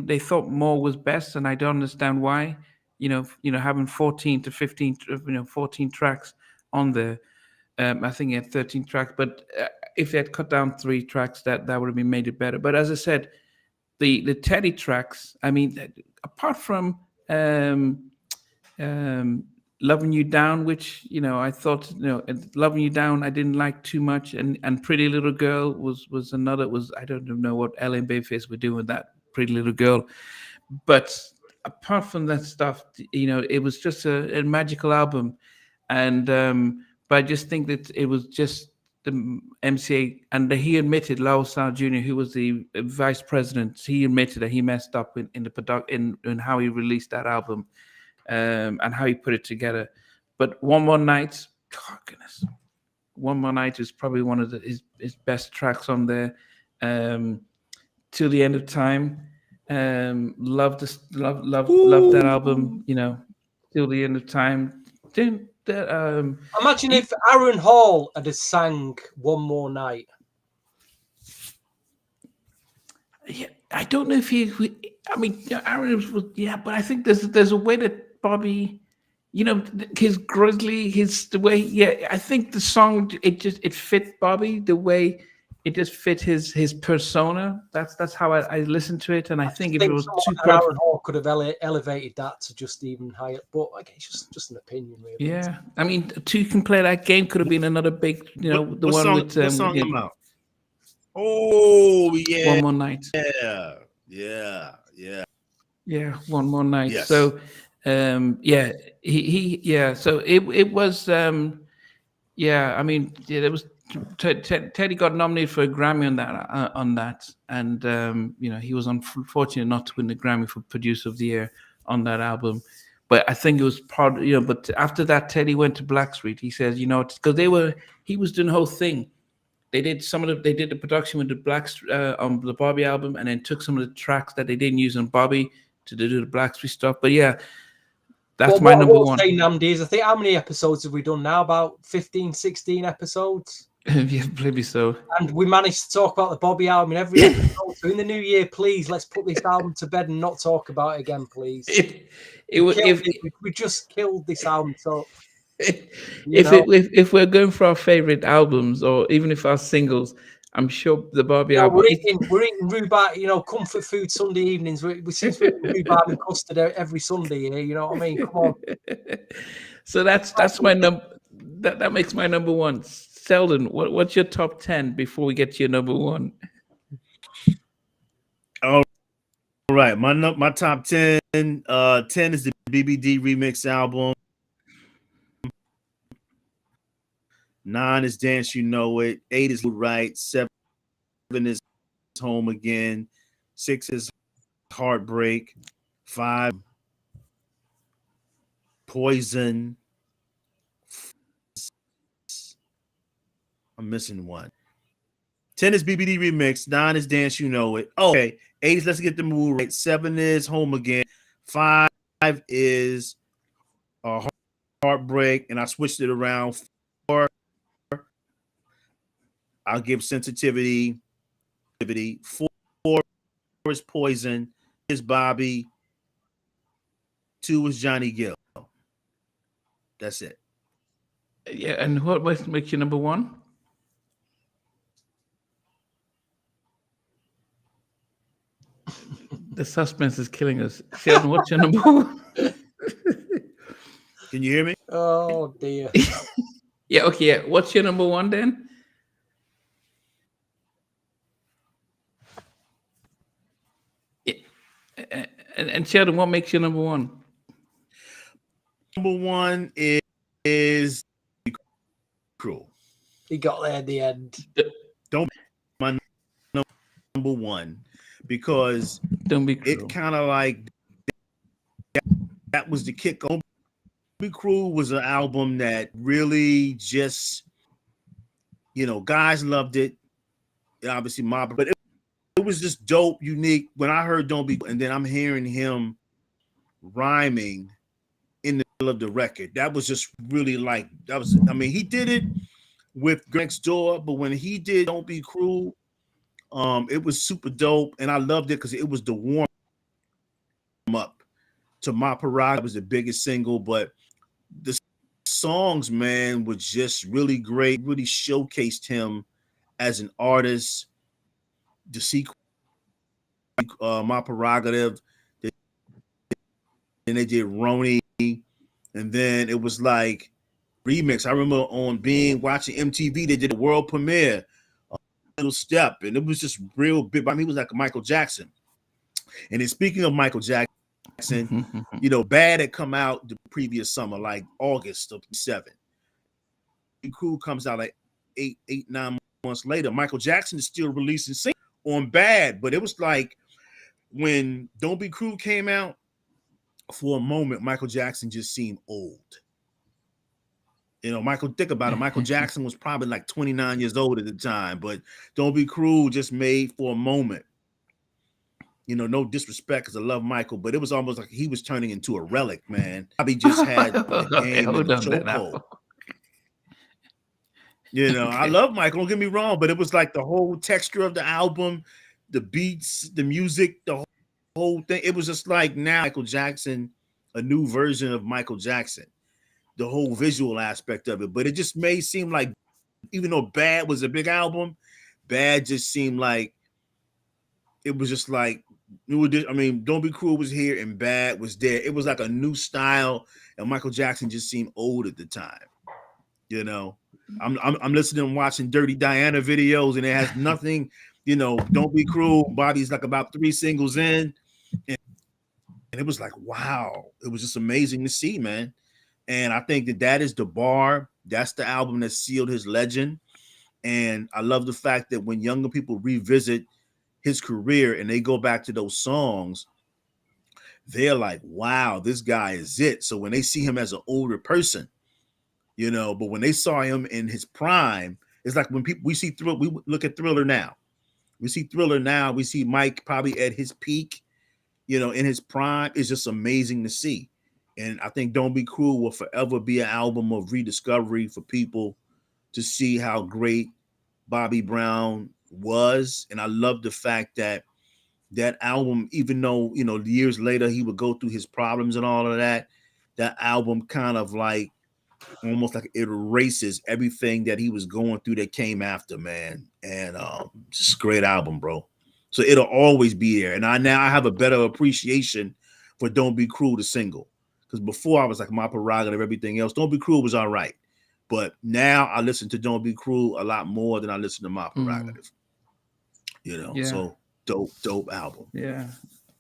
they thought more was best, and I don't understand why. Having 14 to 15, 14 tracks on there. I think he had 13 tracks, but if they had cut down 3 tracks, that would have been made it better. But as I said, the Teddy tracks, I mean, apart from Loving You Down, which I thought Loving You Down I didn't like too much, and Pretty Little Girl was another. I don't know what Ellen Bayface were doing with that Pretty Little Girl, but apart from that stuff, it was just a magical album, and but I just think that it was just the MCA, and he admitted, Lowell Sal Jr., who was the vice president, he admitted that he messed up in the production in how he released that album, and how he put it together. But One More Night, oh goodness, One More Night is probably one of his best tracks on there. Till the End of Time, love that album. Till the End of Time. Imagine if Aaron Hall had sang One More Night. Yeah, I don't know if I mean, Aaron was, but I think there's a way that Bobby You know, his grizzly, the way. Yeah, I think the song it fit Bobby the way it just fit his persona. That's how I listened to it, and I I think just if it think was too an Aaron perfect, Hall could have elevated that to just even higher. But again, it's just an opinion, really. yeah. I mean, Two Can Play That Game could have been another big, you know, the What one song? with What song you am know, out? Oh yeah, One More Night. yeah. Yeah, One More Night. Yes. So, yeah, yeah. So it was, yeah. I mean, yeah, there was Teddy got nominated for a Grammy on that, and you know, he was unfortunate not to win the Grammy for Producer of the Year on that album. But I think it was part, you know. But after that, Teddy went to Blackstreet. He says, you know, because he was doing the whole thing. They did the production with the on the Bobby album, and then took some of the tracks that they didn't use on Bobby to do the Blackstreet stuff. But yeah, that's Well, my what I number will one. say, Namdi, is I think how many episodes have we done now? About 15, 16 episodes. Yeah, maybe so. And we managed to talk about the Bobby album in every episode. So in the new year, please, let's put this album to bed and not talk about it again, please. We just killed this album. So if we're going for our favorite albums, or even if our singles, I'm sure the Barbie album. We're eating rhubarb, you know, comfort food Sunday evenings. We seem to be eating rhubarb and custard every Sunday here. You know what I mean? Come on. So that's my number. That makes my number one. Sheldon, what's your top 10 before we get to your number one? All right, my top 10. 10 is the BBD remix album. 9 is Dance You Know It. 8 is Right. 7 is Home Again. 6 is Heartbreak. 5 Poison. I'm missing one. 10 is BBD Remix. 9 is Dance You Know It. Oh, okay. 8 is Let's Get the Move Right. 7 is Home Again. 5 is Heartbreak. And I switched it around. 4, I'll give Sensitivity. 4 is Poison. Is Bobby. 2 is Johnny Gill. That's it. Yeah, and what makes you number one? The suspense is killing us. Sheldon, what's your number one? Can you hear me? Oh dear. Yeah, okay. Yeah. What's your number one then? Yeah. And Sheldon, what makes you number one? Number one is Cruel. He got there at the end. Don't my number one, because Don't Be Cruel. It kind of like that was the kick. Don't Be Cruel was an album that really just, you know, guys loved it. Obviously, but it was just dope, unique. When I heard Don't Be, and then I'm hearing him rhyming in the middle of the record. That was just really like, that was, I mean, he did it with Next Door, but when he did Don't Be Cruel, it was super dope, and I loved it because it was the warm up to My Prerogative. Was the biggest single, but the songs, man, was just really great. Really showcased him as an artist. The sequence, My Prerogative, and they did Ronnie, and then it was like remix. I remember watching MTV, they did a world premiere, Little Step, and it was just real big. I mean, he was like a Michael Jackson. And then speaking of Michael Jackson, you know, Bad had come out the previous summer, like August of 7. Crew comes out like 9 months later. Michael Jackson is still releasing singles on Bad, but it was like when Don't Be Cruel came out, for a moment, Michael Jackson just seemed old. You know, think about it. Michael Jackson was probably like 29 years old at the time, but Don't Be Cruel just made for a moment. You know, no disrespect because I love Michael, but it was almost like he was turning into a relic, man. Probably just had the game in a chokehold. You know, okay. I love Michael, don't get me wrong, but it was like the whole texture of the album, the beats, the music, the whole thing. It was just like now Michael Jackson, a new version of Michael Jackson. the whole visual aspect of it. But it just may seem like, even though Bad was a big album, Bad just seemed like it was just like, I mean, Don't Be Cruel was here and Bad was there. It was like a new style, and Michael Jackson just seemed old at the time. You know, I'm listening and watching Dirty Diana videos, and it has nothing. You know, Don't Be Cruel. Bobby's like about 3 singles in, and it was like, wow, it was just amazing to see, man. And I think that is the bar. That's the album that sealed his legend. And I love the fact that when younger people revisit his career and they go back to those songs, they're like, wow, this guy is it. So when they see him as an older person, you know, but when they saw him in his prime, it's like when we see we look at Thriller now. We see Thriller now. We see Mike probably at his peak, you know, in his prime. It's just amazing to see. And I think Don't Be Cruel will forever be an album of rediscovery for people to see how great Bobby Brown was. And I love the fact that that album, even though, you know, years later he would go through his problems and all of that, that album kind of like almost like it erases everything that he was going through that came after, man. And just a great album, bro. So it'll always be there. And I have a better appreciation for Don't Be Cruel, the single. Because before I was like, my prerogative, everything else. Don't Be Cruel was all right. But now I listen to Don't Be Cruel a lot more than I listen to My Prerogative. You know, so dope album. Yeah.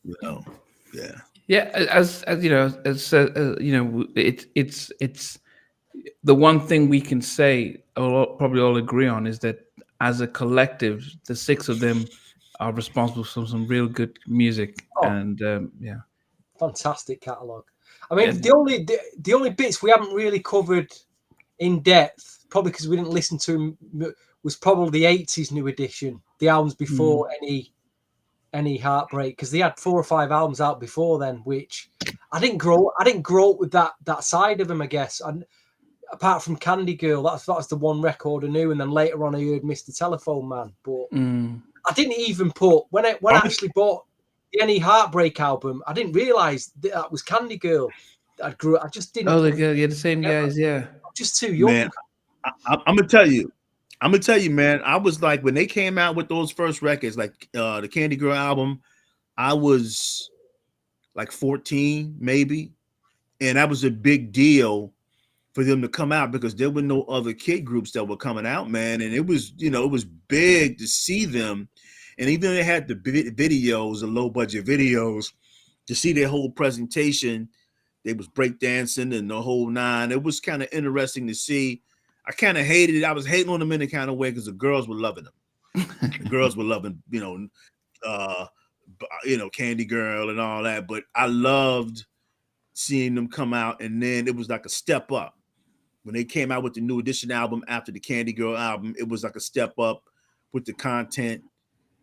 You know, yeah. Yeah, as you know, you know, it's the one thing we can say, probably all agree on, is that as a collective, the 6 of them are responsible for some real good music. And yeah, fantastic catalog. I mean, the only bits we haven't really covered in depth, probably because we didn't listen to him, was probably the 80s New Edition, the albums before any Heartbreak, because they had 4 or 5 albums out before then, which I didn't grow up with that side of him, I guess. And apart from Candy Girl, that's the one record I knew, and then later on I heard Mr. Telephone Man. But I didn't even put when I actually bought the Any Heartbreak album, I didn't realize that was Candy Girl. I just didn't. Oh, the same guys, yeah. I'm just too young. Man, I'm gonna tell you, man. I was like, when they came out with those first records, like the Candy Girl album, I was like 14, maybe, and that was a big deal for them to come out because there were no other kid groups that were coming out, man. And it was, you know, it was big to see them. And even though they had the videos, the low budget videos, to see their whole presentation, they was breakdancing and the whole 9. It was kind of interesting to see. I kind of hated it. I was hating on them in a kind of way because the girls were loving them. The girls were loving, you know, Candy Girl and all that. But I loved seeing them come out, and then it was like a step up. When they came out with the New Edition album after the Candy Girl album, it was like a step up with the content,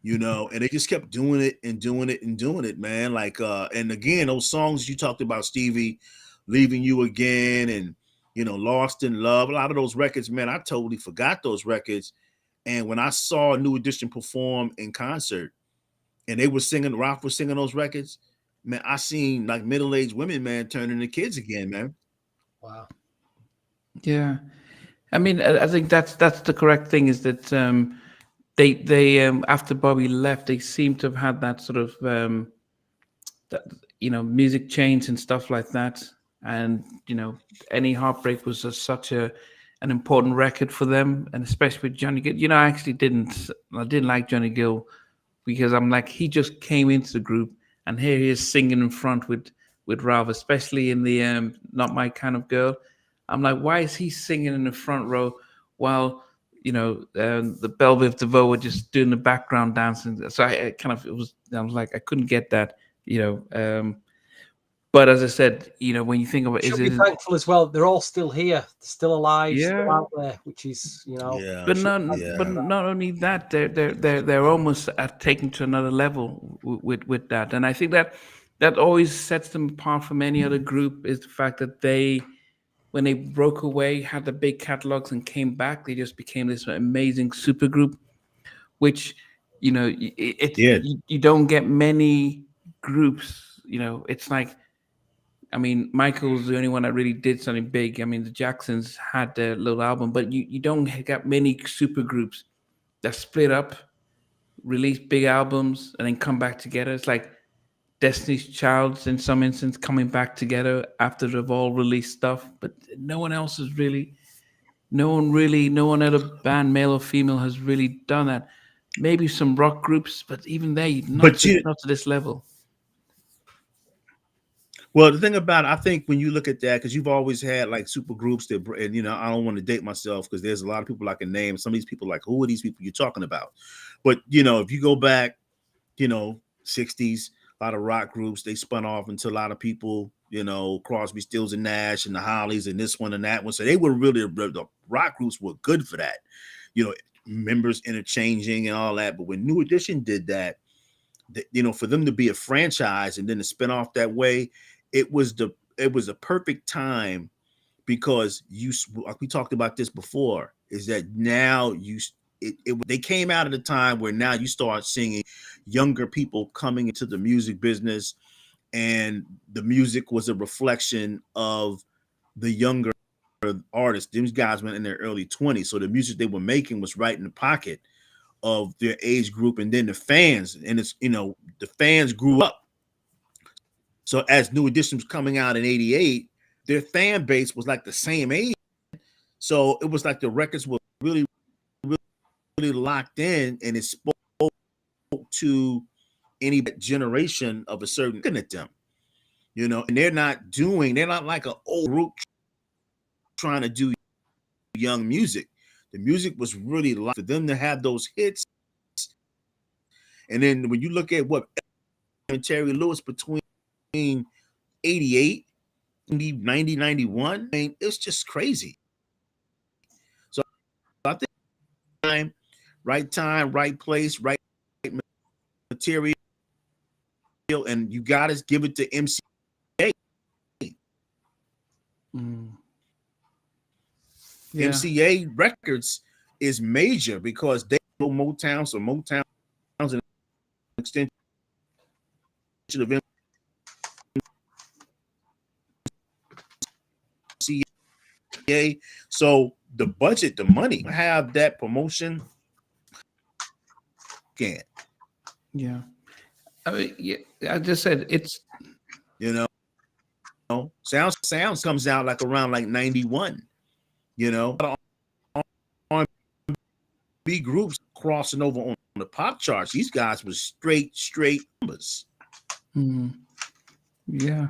you know, and they just kept doing it and doing it and doing it, man. Like, and again, those songs you talked about, Stevie, Leaving You Again, and, you know, Lost in Love, a lot of those records, man, I totally forgot those records. And when I saw New Edition perform in concert and they were singing, Ralph was singing those records, man, I seen like middle-aged women, man, turning into kids again, man. Wow. Yeah, I mean, I think that's the correct thing, is that they after Bobby left, they seem to have had that sort of that, you know, music change and stuff like that. And, you know, Any Heartbreak was such an important record for them, and especially with Johnny Gill. You know, I didn't like Johnny Gill because I'm like, he just came into the group and here he is singing in front with Ralph, especially in the Not My Kind of Girl. I'm like, why is he singing in the front row while, you know, the Belleville DeVoe were just doing the background dancing? So I was like, I couldn't get that, you know. But as I said, you know, when you think about it, should be thankful as well. They're all still here, still alive, still out there, which is, you know. Yeah, but not only that, they're almost taken to another level with that, and I think that always sets them apart from any other group, is the fact that they, when they broke away, had the big catalogs and came back, they just became this amazing super group, which, you know, you don't get many groups. You know, it's like I mean, Michael's the only one that really did something big. I mean, the Jacksons had their little album, but you don't get many super groups that split up, release big albums, and then come back together. It's like Destiny's Child's in some instance coming back together after they've all released stuff, but no one else has really, no one other band, male or female, has really done that. Maybe some rock groups, but even they, But not to this level. well, the thing about it, I think when you look at that, because you've always had like super groups that, and you know, I don't want to date myself because there's a lot of people I can name. Some of these people, like, who are these people you're talking about? But you know, if you go back, you know, 60s, a lot of rock groups, they spun off into a lot of people, you know, Crosby, Stills and Nash and the Hollies and this one and that one. So they were really, the rock groups were good for that, you know, members interchanging and all that. But when New Edition did that, you know, for them to be a franchise and then to spin off that way, it was a perfect time, because like we talked about this before, is that now they came out at a time where now you start seeing younger people coming into the music business, and the music was a reflection of the younger artists. These guys went in their early 20s, so the music they were making was right in the pocket of their age group, and then the fans, and it's, you know, the fans grew up. So as New Edition was coming out in 88, their fan base was like the same age. So it was like the records were really, really, really locked in, and it spoke to any generation of a certain looking at them, you know, and they're not like an old group trying to do young music. The music was really like for them to have those hits. And then when you look at what Terry Lewis between 88, 90, 91, I mean, it's just crazy. So I think time, right place, right material, and you got to give it to MCA. Yeah. MCA Records is major because they know Motown, so Motown's an extension of MCA. So the budget, the money, have that promotion. Can't. Yeah. I mean, yeah, I just said it's, you know, sounds comes out like around like 91, you know, R&B groups crossing over on the pop charts. These guys was straight numbers. Yeah.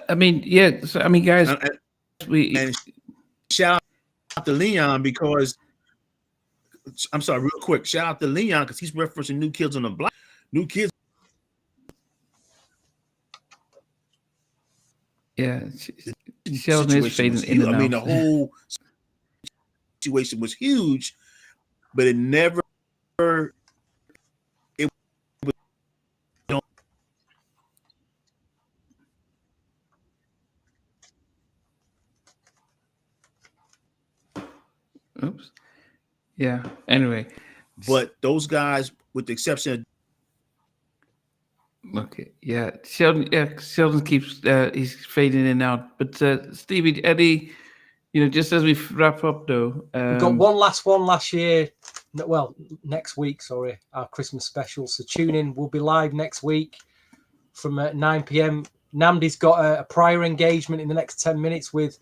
I mean, yeah. So, I mean, guys, and shout out to Leon because, I'm sorry, real quick, shout out to Leon because he's referencing New Kids on the Block. New Kids. Yeah. Sheldon is fading in and out. I mean, the whole situation was huge, but it never. Oops. Yeah. Anyway, but those guys, with the exception of, okay, yeah, Sheldon. Yeah, Sheldon keeps he's fading in and out. But Stevie, Eddie, you know, just as we wrap up though, we've got one last year. Well, next week, sorry, our Christmas special. So tune in. We'll be live next week from 9 p.m. Namdi's got a prior engagement in the next 10 minutes with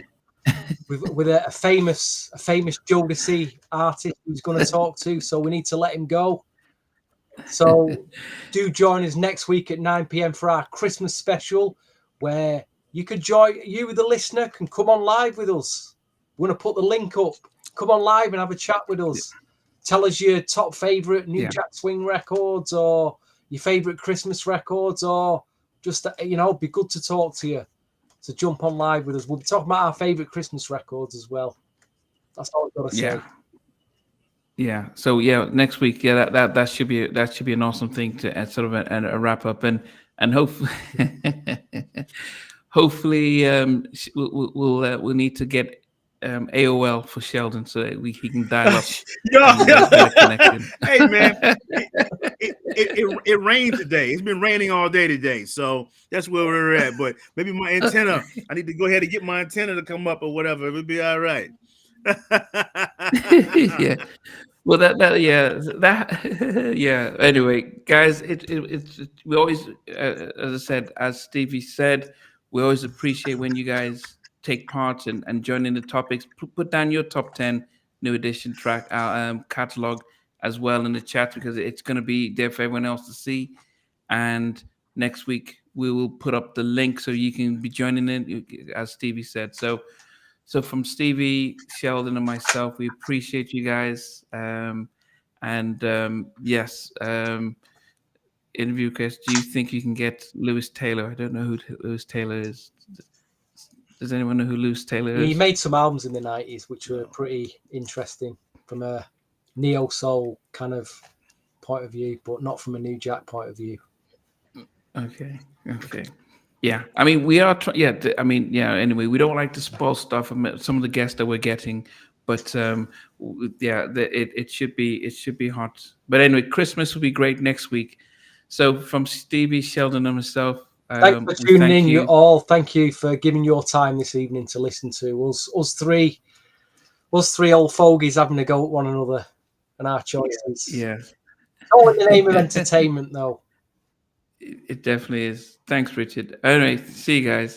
a famous Jodeci artist who's going to talk to, so we need to let him go. So do join us next week at 9 p.m. for our Christmas special, where you the listener can come on live with us. We're going to put the link up. Come on live and have a chat with us. Tell us your top favorite New Jack Swing records, or your favorite Christmas records, or just, you know, be good to talk to you. So jump on live with us. We'll be talking about our favorite Christmas records as well. That's all I've got to say. Yeah. So yeah, next week, yeah, that should be an awesome thing to sort of a wrap up, and hopefully hopefully we'll need to get AOL for Sheldon so that he can dial up Yeah. and get a connection. Hey man, it rained today. It's been raining all day today, so that's where we're at. But maybe my antenna, I need to go ahead and get my antenna to come up or whatever. It'll be all right. Yeah. Well, yeah. Anyway, guys, it's we always, as I said, as Stevie said, we always appreciate when you guys take part and join in the topics. Put down your top 10 new edition track catalog as well in the chat, because it's going to be there for everyone else to see. And next week we will put up the link so you can be joining in, as Stevie said. So from Stevie, Sheldon, and myself, we appreciate you guys. Yes, interview request. Do you think you can get Lewis Taylor? I don't know who Lewis Taylor is. Does anyone know who Lewis Taylor is? He made some albums in the 90s which were pretty interesting from a neo soul kind of point of view, but not from a New Jack point of view. Okay. Yeah, I mean, we are. Anyway, we don't like to spoil stuff from some of the guests that we're getting, but it should be hot. But anyway, Christmas will be great next week. So from Stevie, Sheldon, and myself, thanks for tuning in. You all, thank you for giving your time this evening to listen to us three old fogies having a go at one another and our choices. Yeah, all in the name of entertainment, though. It definitely is. Thanks, Richard. Anyway, see you guys.